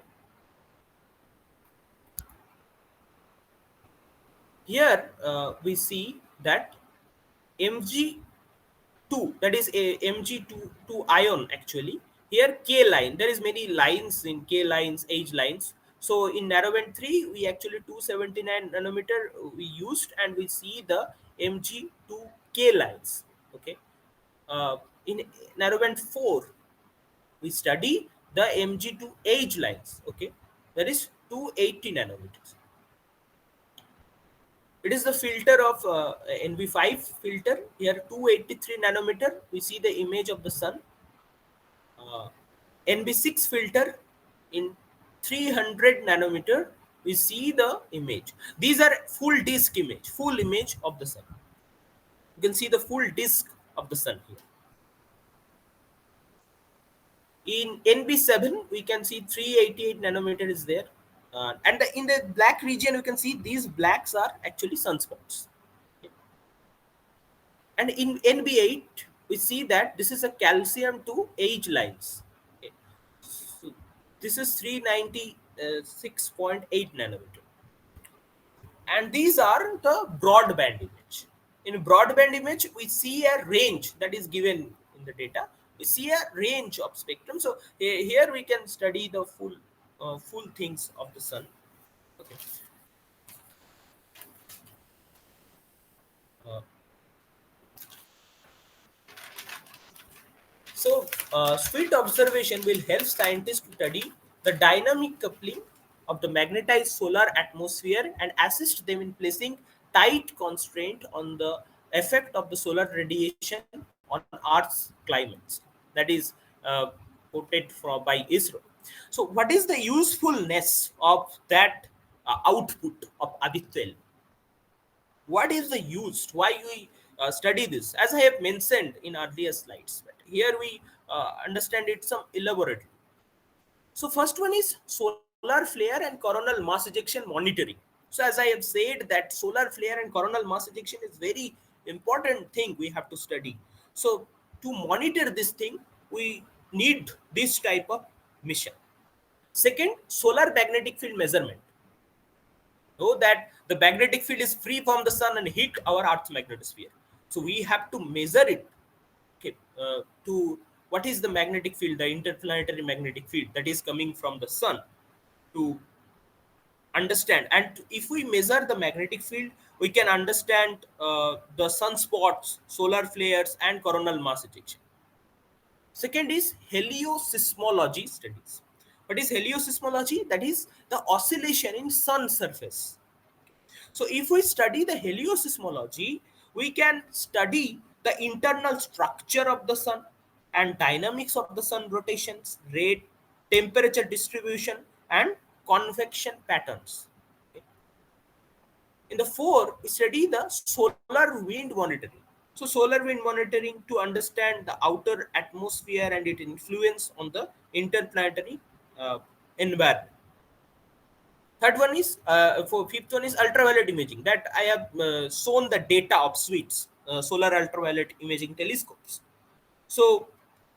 Here we see that mg2, that is a mg2 to ion actually. Here k line, there is many lines in k lines, age lines. So in narrowband 3 we actually 279 nanometer we used, and we see the mg2k lines. Okay. In narrowband 4 we study the mg2 age lines. Okay, that is 280 nanometers. It is the filter of NV5 filter. Here 283 nanometer. We see the image of the sun. Uh, NB6 filter in 300 nanometer. We see the image. These are full disk image, full image of the sun. You can see the full disk of the sun here. In NB7, we can see 388 nanometer is there. In the black region, you can see these blacks are actually sunspots. And in NB8, we see that this is a calcium to age lines. Okay. So this is 396.8 nanometer. And these are the broadband image. In broadband image, we see a range that is given in the data. We see a range of spectrum. So here we can study the full things of the sun. Okay. Uh, Swift observation will help scientists to study the dynamic coupling of the magnetized solar atmosphere and assist them in placing tight constraint on the effect of the solar radiation on Earth's climates. That is quoted from by ISRO. So, what is the usefulness of that output of Aditya L1? What is the use, why we study this, as I have mentioned in earlier slides, but here we understand it some elaborately. So first one is solar flare and coronal mass ejection monitoring. So as I have said that solar flare and coronal mass ejection is very important thing we have to study. So to monitor this thing, we need this type of mission. Second, solar magnetic field measurement. Know that the magnetic field is free from the sun and hit our Earth's magnetosphere. So we have to measure it. Okay, to what is the magnetic field, the interplanetary magnetic field that is coming from the sun, to understand. And if we measure the magnetic field, we can understand the sunspots, solar flares, and coronal mass ejection. Second is heliosismology studies. What is heliosismology? That is the oscillation in sun surface. So if we study the heliosismology, we can study the internal structure of the sun and dynamics of the sun rotations, rate, temperature distribution, and convection patterns. Okay. In the four, we study the solar wind monitoring. So solar wind monitoring to understand the outer atmosphere and its influence on the interplanetary environment. Third one is for fifth one is ultraviolet imaging. That I have shown the data of SWITs, solar ultraviolet imaging telescopes. So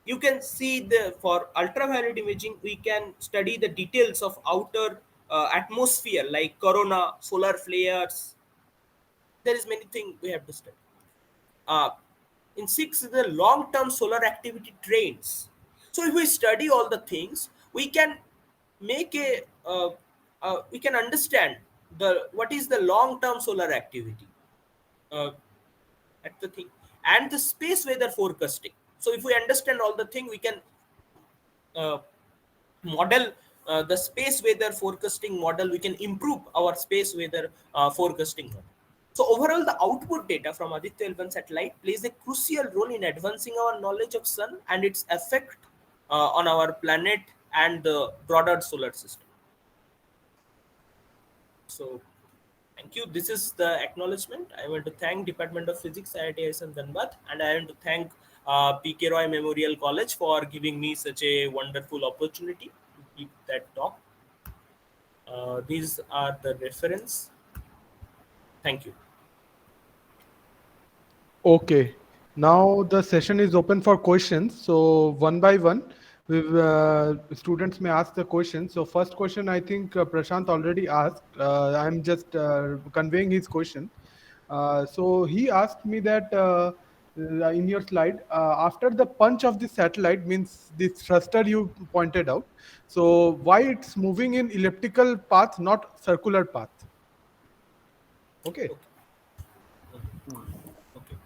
you can see the for ultraviolet imaging we can study the details of outer atmosphere like corona, solar flares. There is many things we have to study. Uh, in six, the long-term solar activity trends. So if we study all the things, we can make we can understand the what is the long-term solar activity uh, at the thing, and the space weather forecasting. So if we understand all the thing, we can uh, model the space weather forecasting model. We can improve our space weather forecasting model. So overall, the output data from Aditya L1 satellite plays a crucial role in advancing our knowledge of sun and its effect on our planet and the broader solar system. So Thank you. This is the acknowledgement. I want to thank Department of Physics IIT and Dhanbad, and I want to thank PK Roy Memorial College for giving me such a wonderful opportunity to give that talk. These are the reference. Thank you. Okay. Now the session is open for questions. So one by one, students may ask the question. So first question, I think Prashant already asked. I'm just conveying his question. So he asked me that in your slide, after the punch of the satellite means the thruster you pointed out. So why it's moving in elliptical path, not circular path? Okay. Okay. Okay.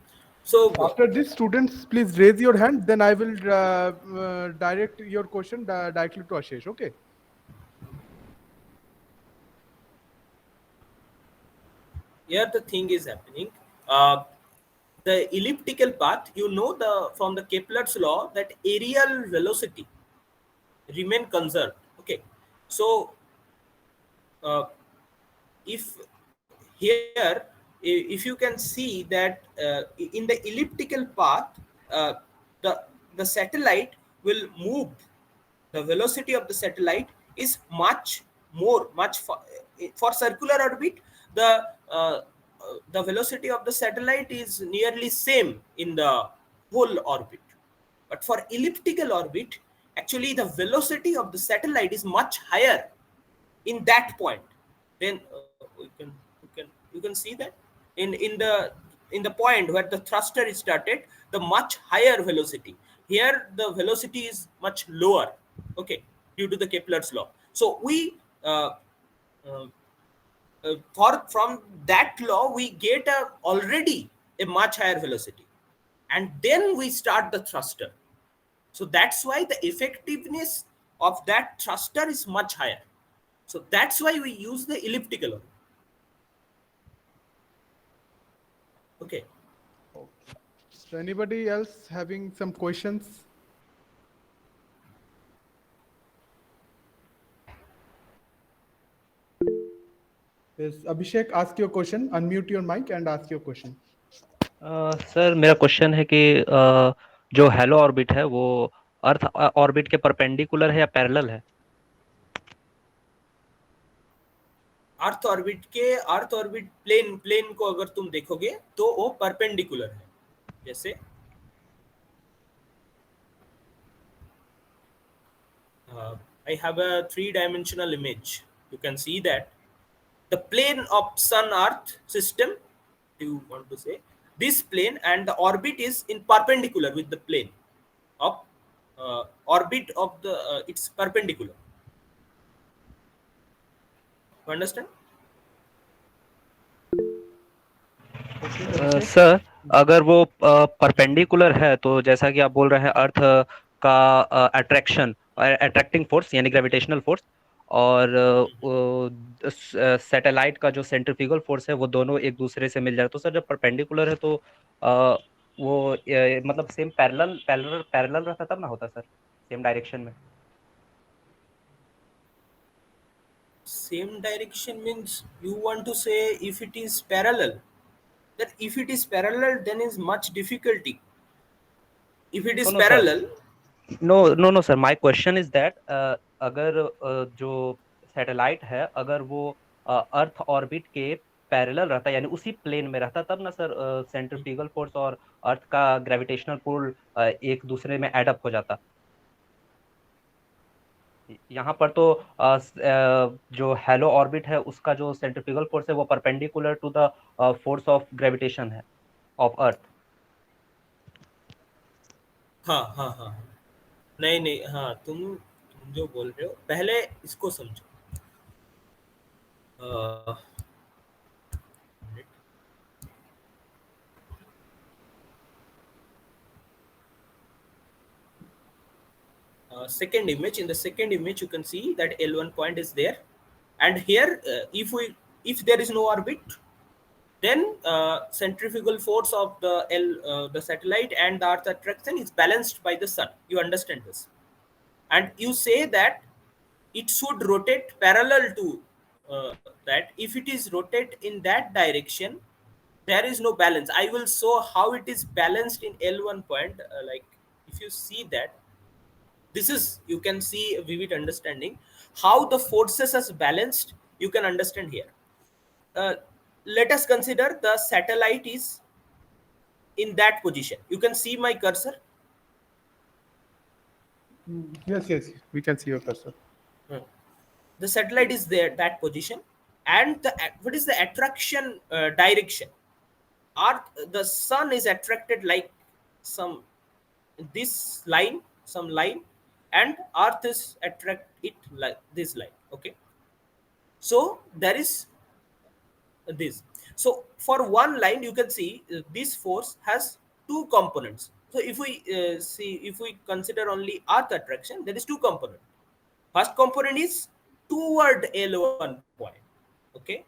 So After this, students, please raise your hand. Then I will direct your question directly to Ashish. Okay. here the thing is happening. Uh, the elliptical path, you know, the from the Kepler's law that aerial velocity remain conserved. Okay. So uh, if here if you can see that in the elliptical path, uh, the the satellite will move. The velocity of the satellite is much more much for circular orbit. the uh, the velocity of the satellite is nearly same in the whole orbit, but for elliptical orbit, actually the velocity of the satellite is much higher in that point. Then you can see that in the point where the thruster is started, the much higher velocity. Here the velocity is much lower. Okay, due to the Kepler's law. So we uh, for from that law we get already a much higher velocity, and then we start the thruster. So that's why the effectiveness of that thruster is much higher. So that's why we use the elliptical orbit. Okay. Okay. So anybody else having some questions? Yes, Abhishek, ask your question. Unmute your mic and ask your question. Sir मेरा question है कि जो hello orbit है वो earth orbit के perpendicular है या parallel है? अर्थ ऑर्बिट प्लेन को अगर तुम देखोगे तो वो परपेंडिकुलर है. जैसे I have a three-dimensional image. You can see that the plane of Sun Earth system, you want to say, this plane and the orbit is in perpendicular with the plane of orbit of the it's perpendicular. You understand? Okay, Abhishek. Sir अगर वो perpendicular है तो जैसा कि आप बोल रहे हैं अर्थ का अट्रैक्शन अट्रैक्टिंग फोर्स यानी ग्रेविटेशनल फोर्स और सैटेलाइट का जो सेंट्रीफ्यूगल फोर्स है वो दोनों एक दूसरे से मिल जाए, तो सर जब परपेंडिकुलर है तो वो मतलब सेम पैरेलल पैरेलल पैरेलल रहता तब ना होता सर, सेम डायरेक्शन में. Same direction means you want to say if it is parallel. That if it is parallel, then is much difficulty. If it no is no sir, parallel, no no no sir, my question is that अगर जो satellite है अगर वो earth orbit के parallel रहता यानी उसी plane में रहता तब ना सर सेंट्रीफ्यूगल फोर्स और अर्थ का ग्रेविटेशनल पुल एक दूसरे में एड अप हो जाता. यहाँ पर तो जो हेलो ऑर्बिट है उसका जो सेंट्रीफ्यूगल फोर्स है वो perpendicular to the force of gravitation है ऑफ अर्थ. हाँ हाँ हाँ, नहीं नहीं, हाँ तुम जो बोल रहे हो पहले इसको समझो. Second image, in the second image you can see that L1 point is there, and here if there is no orbit, then centrifugal force of the satellite and the earth attraction is balanced by the sun. You understand this, and you say that it should rotate parallel to the that if it is rotate in that direction, there is no balance. I will show how it is balanced in L1 point. Like if you see that, this is, you can see a vivid understanding how the forces is balanced. You can understand here. Uh, Let us consider the satellite is in that position. You can see my cursor. Yes, yes, we can see your cursor. Hmm. The satellite is there, that position, and the what is the attraction direction? Earth, the sun is attracted like some this line, some line, and Earth is attract it like this line. Okay, so there is this. So for one line, you can see this force has two components. So if we if we consider only Earth attraction, there is two components. First component is toward L1 point, okay,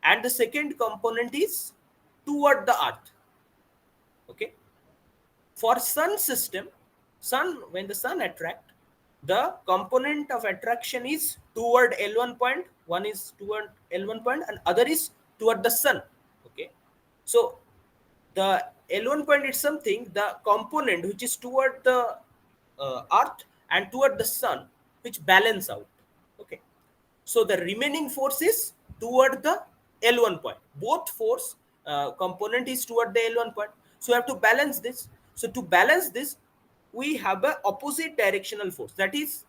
and the second component is toward the Earth, okay. For sun system, sun, when the sun attract, the component of attraction is toward L1 point. One is toward L1 point, and other is toward the sun, okay. So the L1 point is something, the component which is toward the Earth and toward the sun, which balance out, okay. So the remaining force is toward the L1 point. Both force component is toward the L1 point. So you have to balance this. So to balance this, we have a opposite directional force. That is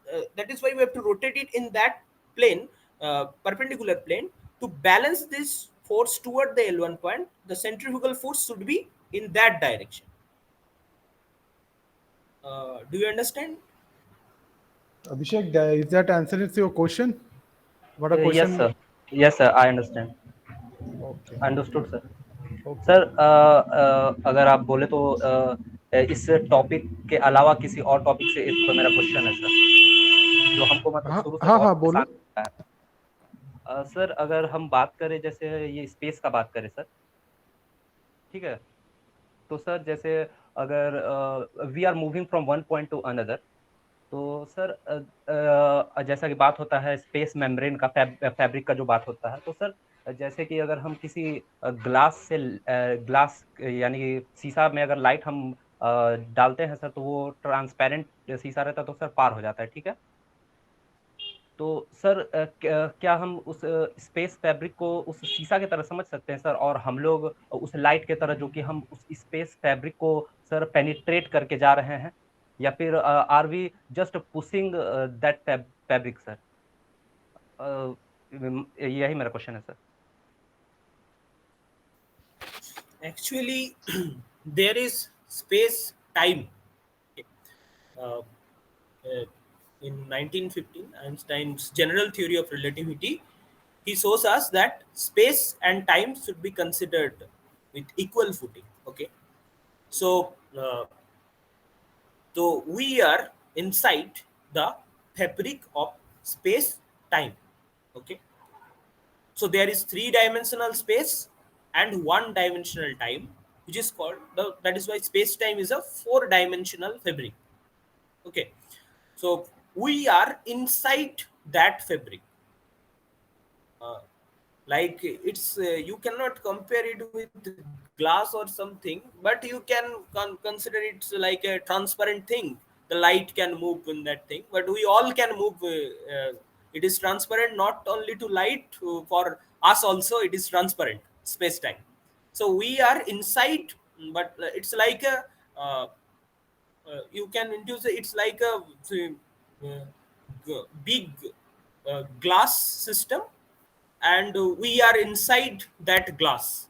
why we have to rotate it in that plane, perpendicular plane. To balance this force toward the L1 point, the centrifugal force should be in that direction. Do you understand? Abhishek, is that answers your question? What a Yes, question. sir. Yes, sir. I understand. Okay. Understood, sir. Okay. Sir अगर आप बोले तो इस topic के अलावा किसी और topic से एक मेरा क्वेश्चन है सर, जो हमको मतलब हाँ शुरू से हाँ बहुत हाँ, बोलो। परेशान करता है। सर अगर हम बात करें, जैसे ये स्पेस का बात करें सर, ठीक है, तो सर जैसे अगर we are moving from one point to another, तो सर जैसा कि बात होता है स्पेस मेम्ब्रेन का, फैब्रिक का जो बात होता है, तो सर जैसे कि अगर हम किसी ग्लास से ग्लास यानी शीशा में अगर लाइट हम डालते हैं सर, तो वो ट्रांसपेरेंट शीशा रहता है, तो सर पार हो जाता है, ठीक है। तो सर क्या हम उस स्पेस फैब्रिक को उस शीशा की तरह समझ सकते हैं सर, और हम लोग उस लाइट की तरह जो कि हम उस स्पेस फैब्रिक को सर पेनिट्रेट करके जा रहे हैं, या फिर are we just pushing that fabric sir? यही मेरा क्वेश्चन है sir. Actually, there is space time. Uh, in 1915, Einstein's general theory of relativity, he shows us that space and time should be considered with equal footing. Okay, so so we are inside the fabric of space time. Okay, so there is three-dimensional space and one-dimensional time, which is called that is why space time is a four-dimensional fabric. Okay, so we are inside that fabric. Like it's you cannot compare it with glass or something, but you can consider it's like a transparent thing. The light can move in that thing, but we all can move. It is transparent not only to light, for us also it is transparent space time. So we are inside, but it's like a you can induce it's like a big glass system, and we are inside that glass.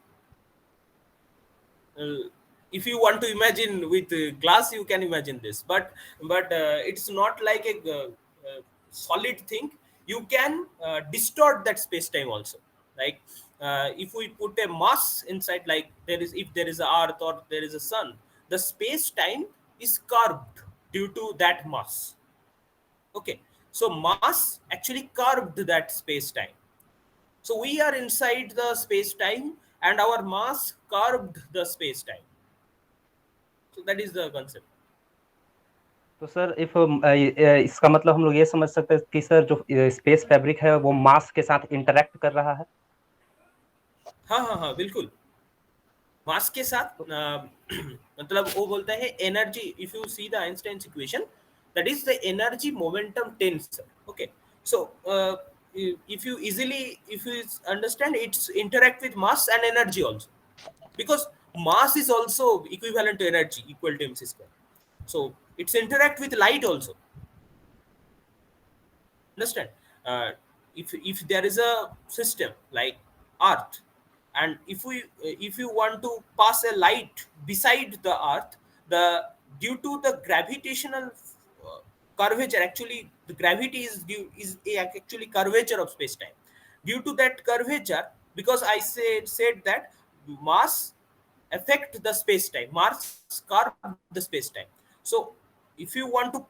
If you want to imagine with glass, you can imagine this, but it's not like a solid thing. You can distort that space time also. Like if we put a mass inside, like there is, if there is a earth or there is a sun, the space time is curved due to that mass. Okay, so mass actually curved that space time. So we are inside the space time, and our mass curved the space time. So that is the concept. तो sir if इसका मतलब हम लोग ये समझ सकते हैं कि सर जो स्पेस फैब्रिक है वो मास के साथ इंटरेक्ट कर रहा है। हाँ बिल्कुल। मास के साथ मतलब वो बोलता है energy, if you see the Einstein's equation, that is the energy momentum tensor. Okay, so if you easily, if you understand, it's interact with mass and energy also, because mass is also equivalent to energy, equal to mc square. So it's interact with light also. Understand? If there is a system like earth, and if you want to pass a light beside the earth, the due to the gravitational curvature, actually the gravity is actually curvature of space time. Due to that curvature, because I said that mass affect the space time, mass curve the space time. So if you want to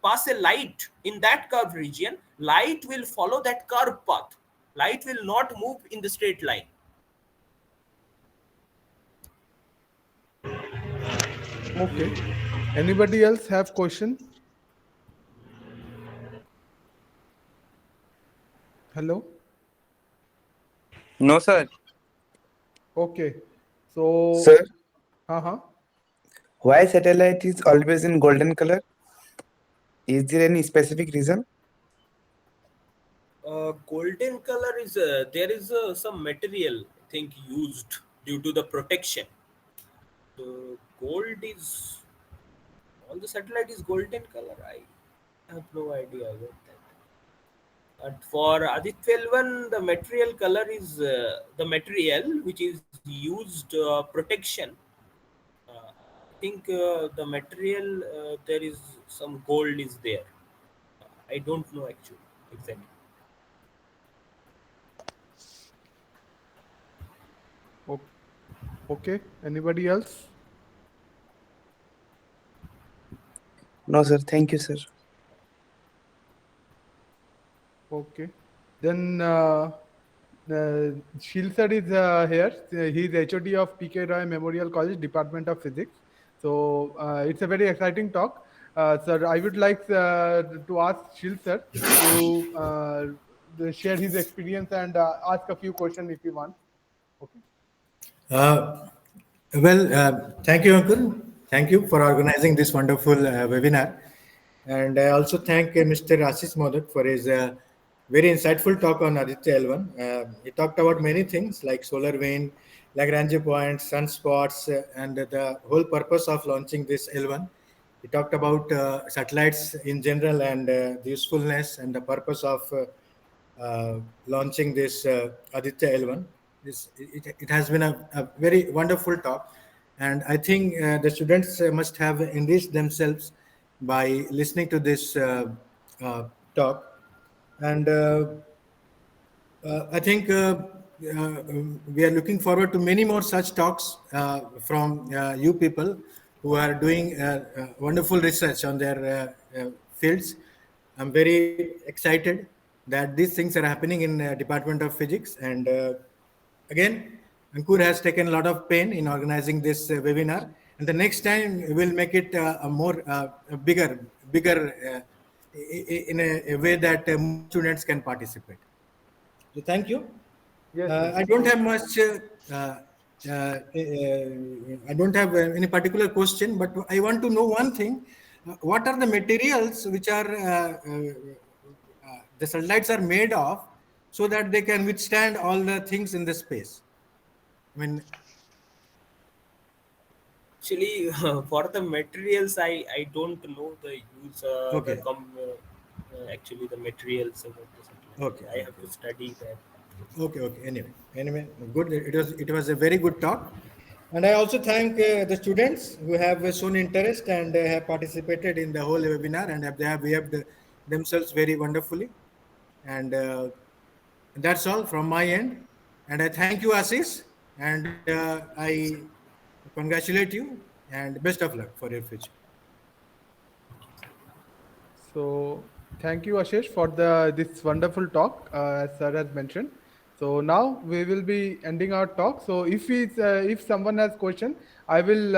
pass a light in that curved region, light will follow that curved path. Light will not move in the straight line. Okay. Anybody else have question? Hello. No, sir. Okay. So, Sir, uh-huh. why satellite is always in golden color? Is there any specific reason? Golden color is there is some material I think used due to the protection. Gold is, all the satellite is golden color. I have no idea about that. But for Aditya L1, the material color is the material which is used protection. I think the material there is some gold is there. I don't know actually exactly. O- Okay. Anybody else? No, sir. Thank you, sir. Okay. Then Shil sir is here. He is HOD of PK Roy Memorial College, Department of Physics. So it's a very exciting talk. Sir, I would like to ask Shil sir to share his experience and ask a few questions if you want. Okay. Uh, Thank you, Uncle. Thank you for organizing this wonderful webinar. And I also thank Mr. Ashish Modak for his very insightful talk on Aditya L1. He talked about many things like solar wind, Lagrange points, sunspots, and the whole purpose of launching this L1. He talked about satellites in general and the usefulness and the purpose of launching this Aditya L1. It has been a very wonderful talk, and I think the students must have enriched themselves by listening to this talk. And I think we are looking forward to many more such talks from you people who are doing wonderful research on their fields. I'm very excited that these things are happening in Department of Physics. And again, Ankur has taken a lot of pain in organizing this webinar. And the next time we'll make it a more bigger in a way that more students can participate. So thank you. Yes, yes. I don't have much. I don't have any particular question, but I want to know one thing: what are the materials which are the satellites are made of, so that they can withstand all the things in the space? I mean, Actually, for the materials, I don't know the use okay, actually the materials about the okay, satellite. I have okay. to study that. Okay. Anyway, good. It was a very good talk, and I also thank the students who have shown interest and have participated in the whole webinar, and they have behaved themselves very wonderfully. And that's all from my end. And I thank you, Ashish, and I congratulate you and best of luck for your future. So thank you, Ashish, for the this wonderful talk, as sir has mentioned. So now we will be ending our talk. So if someone has question, I will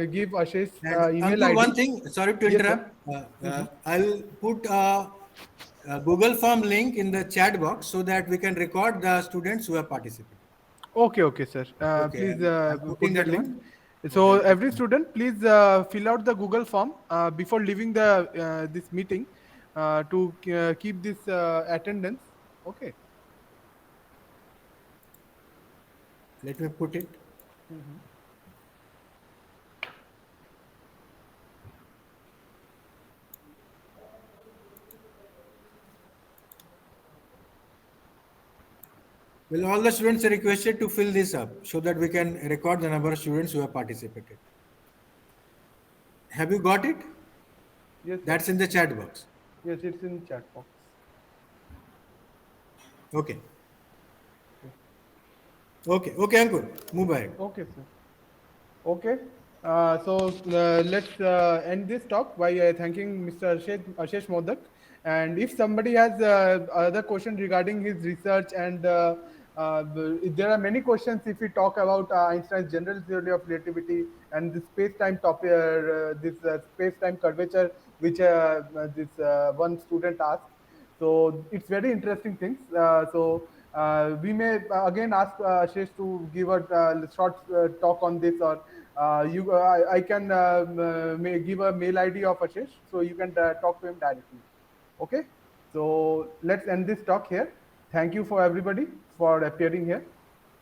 give Ashish And email Ankur, one ID. thing, sorry to Yes, sir. interrupt. I'll put a Google Form link in the chat box so that we can record the students who have participated. Okay, sir. Okay, Please I'm put putting the that link. one. So Model every system. student, please fill out the Google form before leaving the this meeting to keep this attendance. Okay. Let me put it. Well, all the students are requested to fill this up so that we can record the number of students who have participated. Have you got it? Yes, sir. That's in the chat box. Yes, it's in chat box. Okay. Okay, Ankur, move ahead. Okay, sir. Okay. Let's end this talk by thanking Mr. Ashish Modak. And if somebody has other question regarding his research and there are many questions if we talk about Einstein's general theory of relativity and the space-time topic, this space-time curvature, which one student asked. So it's very interesting things. We may again ask Ashish to give a short talk on this, or I can give a mail ID of Ashish, so you can talk to him directly. Okay. So let's end this talk here. Thank you for everybody for appearing here.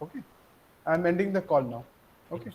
Okay. I'm ending the call now. Okay.